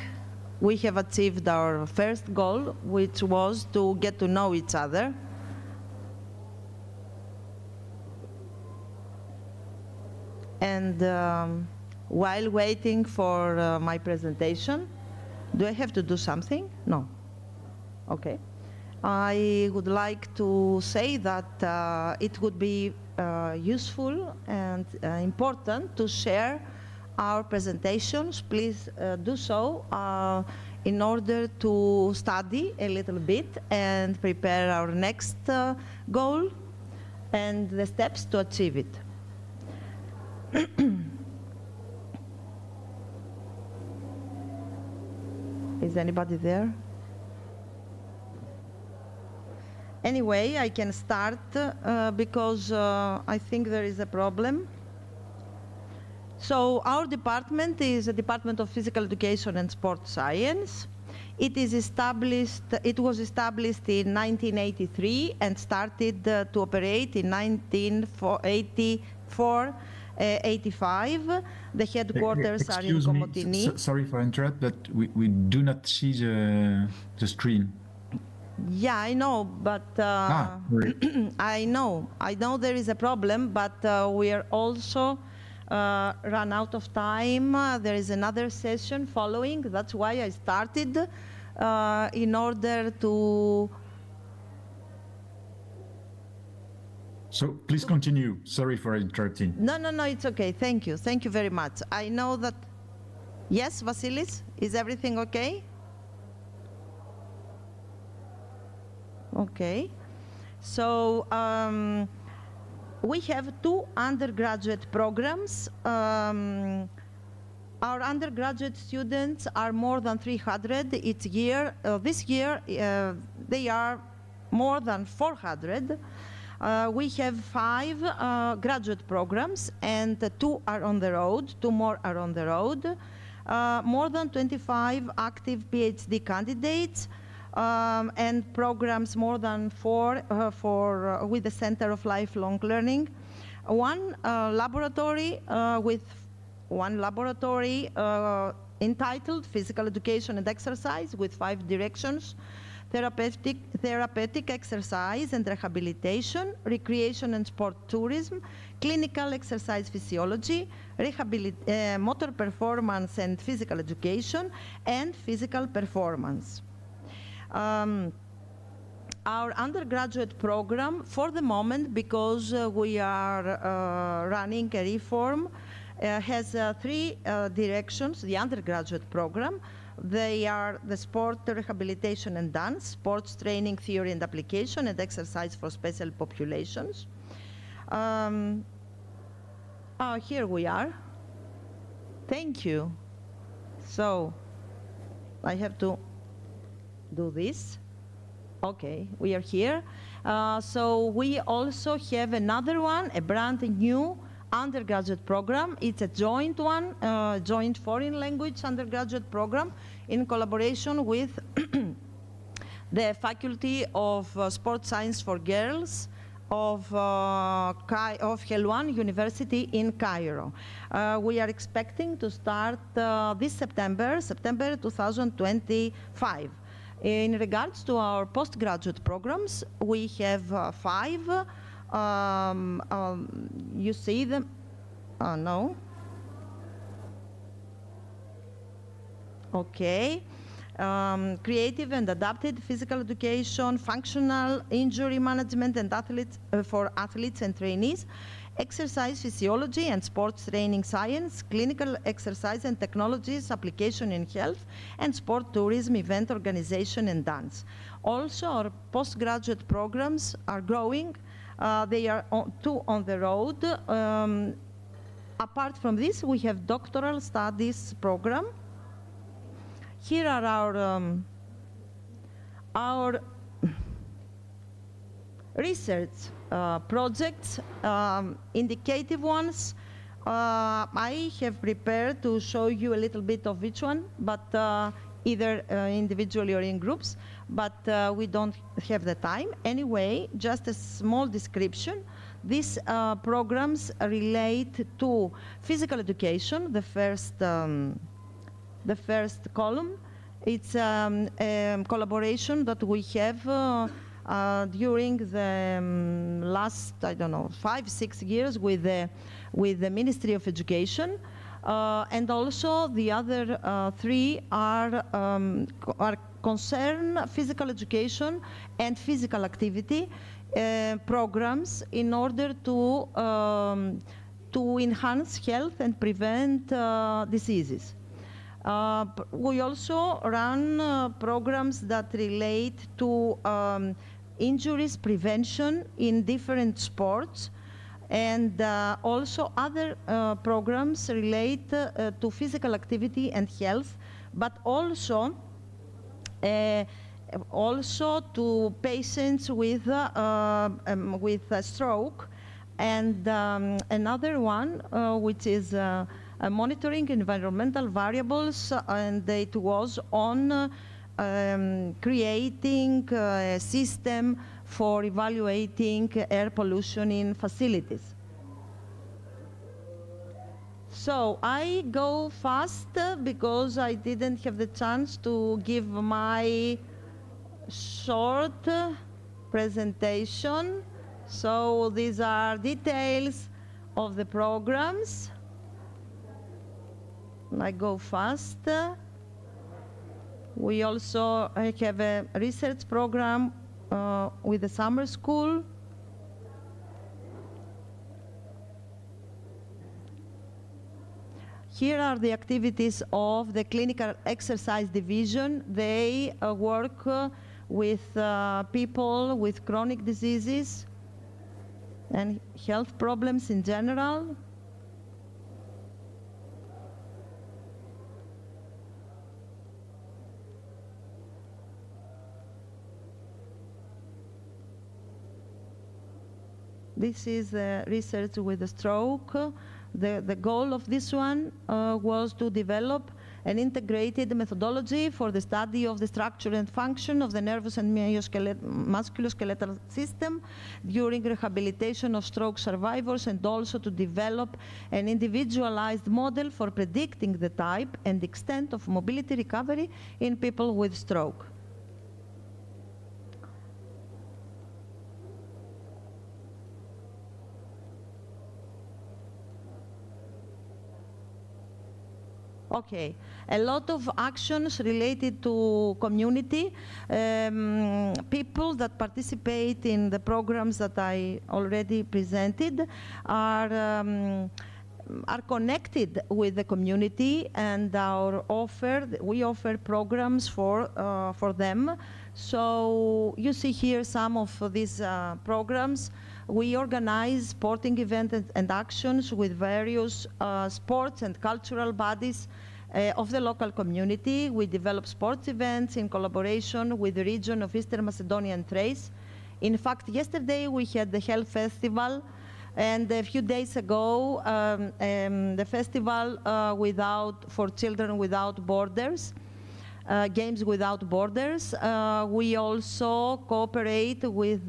we have achieved our first goal, which was to get to know each other. And while waiting for my presentation, do I have to do something? No. Okay. I would like to say that it would be useful and important to share our presentations. Please do so in order to study a little bit and prepare our next goal and the steps to achieve it. Is anybody there? Anyway, I can start because I think there is a problem. So our department is a Department of Physical Education and Sports Science. It was established in 1983 and started to operate in 1984 85. The headquarters are in Excuse me, Komotini. sorry for interrupt, but we do not see the screen. Yeah, I know, but I know there is a problem, but we are also run out of time. There is another session following. That's why I started in order to. So please continue. Sorry for interrupting. No, it's okay. Thank you very much. I know that. Yes, Vasilis, is everything okay? Okay. So we have 2 undergraduate programs. Our undergraduate students are more than 300 each year. This year they are more than 400. We have 5 graduate programs, and 2 are on the road. 2 more are on the road. More than 25 active PhD candidates, and programs more than 4 with the Center of Lifelong Learning. One laboratory entitled Physical Education and Exercise with 5 directions: therapeutic exercise and rehabilitation, recreation and sport tourism, clinical exercise physiology, motor performance and physical education, and physical performance. Our undergraduate program, for the moment, because we are running a reform, has 3 directions. The undergraduate program, they are the sport, rehabilitation and dance, sports training, theory and application, and exercise for special populations. Here we are. Thank you. So I have to do this. Okay, we are here. So we also have another one, a brand new undergraduate program. It's a joint one, joint foreign language undergraduate program in collaboration with the Faculty of Sports Science for Girls of Helwan University in Cairo. We are expecting to start this September 2025. In regards to our postgraduate programs, we have 5. You see them? No. Okay. Creative and adapted physical education, functional injury management and for athletes and trainees, exercise physiology and sports training science, clinical exercise and technologies application in health, and sport tourism, event organization and dance. Also, our postgraduate programs are growing. They are 2 on the road. Apart from this, we have doctoral studies program. Here are our research projects, indicative ones. I have prepared to show you a little bit of each one, but either individually or in groups, but we don't have the time. Anyway, just a small description. These programs relate to physical education, the first column. It's a collaboration that we have during the last, 5-6 years with the Ministry of Education. And also the other 3 are concern physical education and physical activity programs in order to enhance health and prevent diseases. We also run programs that relate to injuries prevention in different sports, and also other programs relate to physical activity and health, but also to patients with a stroke, and another one which is monitoring environmental variables, and it was on creating a system for evaluating air pollution in facilities. So I go fast because I didn't have the chance to give my short presentation. So these are details of the programs. I go fast. We also have a research program with the summer school. Here are the activities of the clinical exercise division. They work with people with chronic diseases and health problems in general. This is research with a stroke. The goal of this one was to develop an integrated methodology for the study of the structure and function of the nervous and musculoskeletal system during rehabilitation of stroke survivors, and also to develop an individualized model for predicting the type and extent of mobility recovery in people with stroke. Okay, a lot of actions related to community. People that participate in the programs that I already presented are connected with the community, and we offer programs for them. So you see here some of these programs. We organize sporting events and actions with various sports and cultural bodies of the local community. We develop sports events in collaboration with the region of Eastern Macedonia and Thrace. In fact, yesterday we had the Health Festival, and a few days ago the festival for Children Without Borders. Games Without Borders. We also cooperate with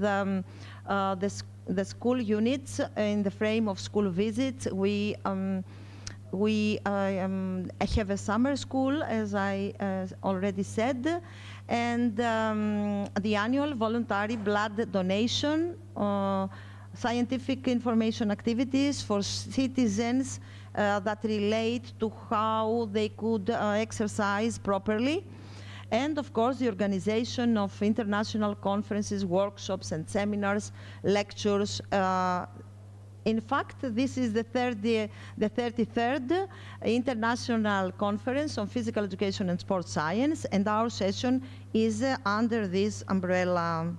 the school units in the frame of school visits. We have a summer school, as I already said, and the annual voluntary blood donation, scientific information activities for citizens that relate to how they could exercise properly. And of course, the organization of international conferences, workshops, and seminars, lectures. In fact, this is the 33rd International Conference on Physical Education and Sports Science, and our session is under this umbrella.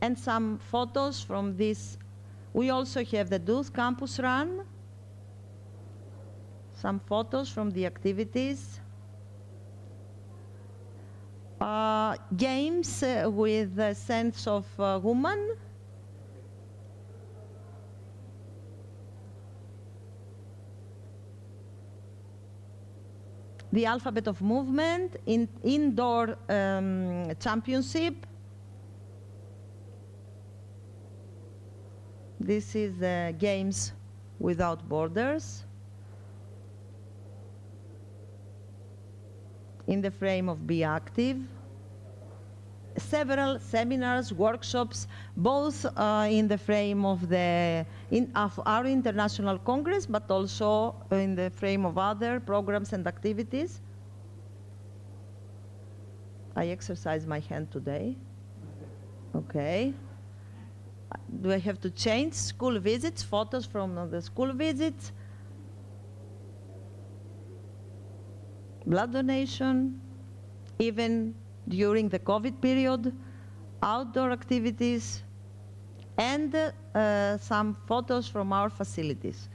And some photos from this. We also have the Youth Campus Run. Some photos from the activities. Games with a sense of woman. The Alphabet of Movement, indoor championship. This is the Games Without Borders. In the frame of Be Active. Several seminars, workshops, both in the frame of our International Congress, but also in the frame of other programs and activities. I exercise my hand today. Okay. Do I have to change? School visits, photos from the school visits. Blood donation, even during the COVID period, outdoor activities, and some photos from our facilities.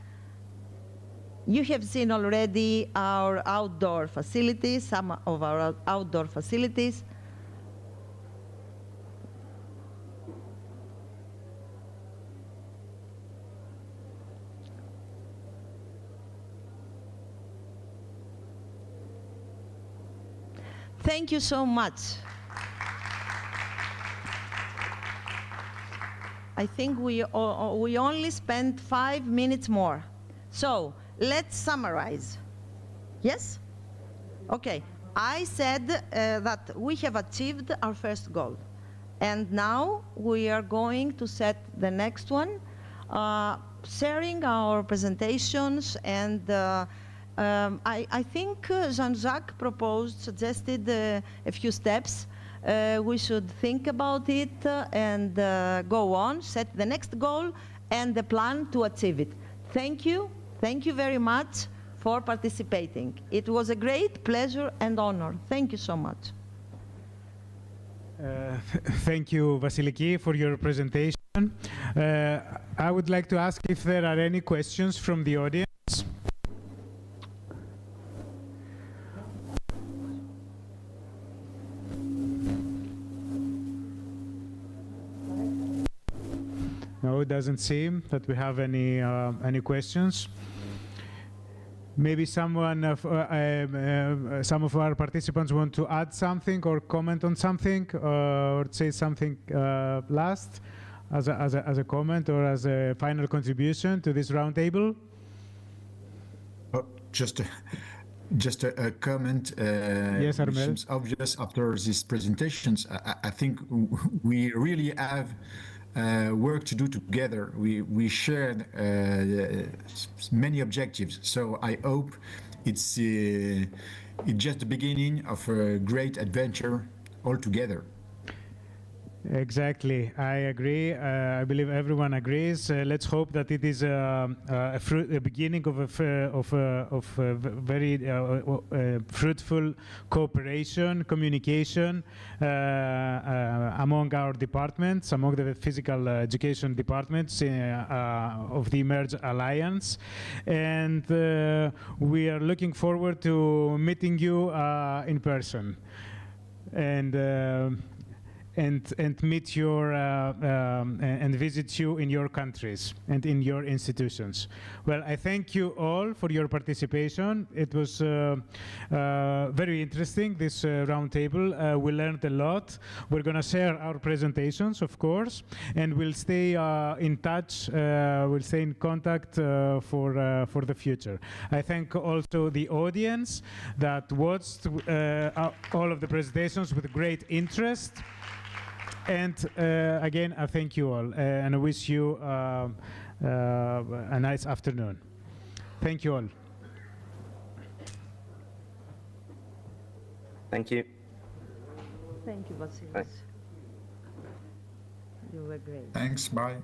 You have seen already our outdoor facilities, some of our outdoor facilities. Thank you so much. I think we only spent 5 minutes more. So let's summarize. Yes? Okay. I said that we have achieved our first goal. And now we are going to set the next one, sharing our presentations. And I think Jean-Jacques suggested a few steps. We should think about it and go on, set the next goal and the plan to achieve it. Thank you. Thank you very much for participating. It was a great pleasure and honor. Thank you so much. Thank you, Vasiliki, for your presentation. I would like to ask if there are any questions from the audience. No, it doesn't seem that we have any questions. Maybe some of our participants want to add something or comment on something or say something last as a comment or as a final contribution to this roundtable. Just a comment. Yes, Armel. Seems obvious after these presentations. I think we really have work to do together. We shared many objectives, so I hope it's just the beginning of a great adventure all together. Exactly, I agree. I believe everyone agrees. Let's hope that it is a beginning of a very fruitful cooperation, communication among our departments, among the physical education departments of the eMERGE Alliance. And we are looking forward to meeting you in person. And meet your and visit you in your countries and in your institutions. Well, I thank you all for your participation. It was very interesting, this roundtable. We learned a lot. We're going to share our presentations, of course, and we'll stay in touch. We'll stay in contact for the future. I thank also the audience that watched all of the presentations with great interest. And again, I thank you all, and I wish you a nice afternoon. Thank you all. Thank you. Thank you, Vasilis. You were great. Thanks, bye.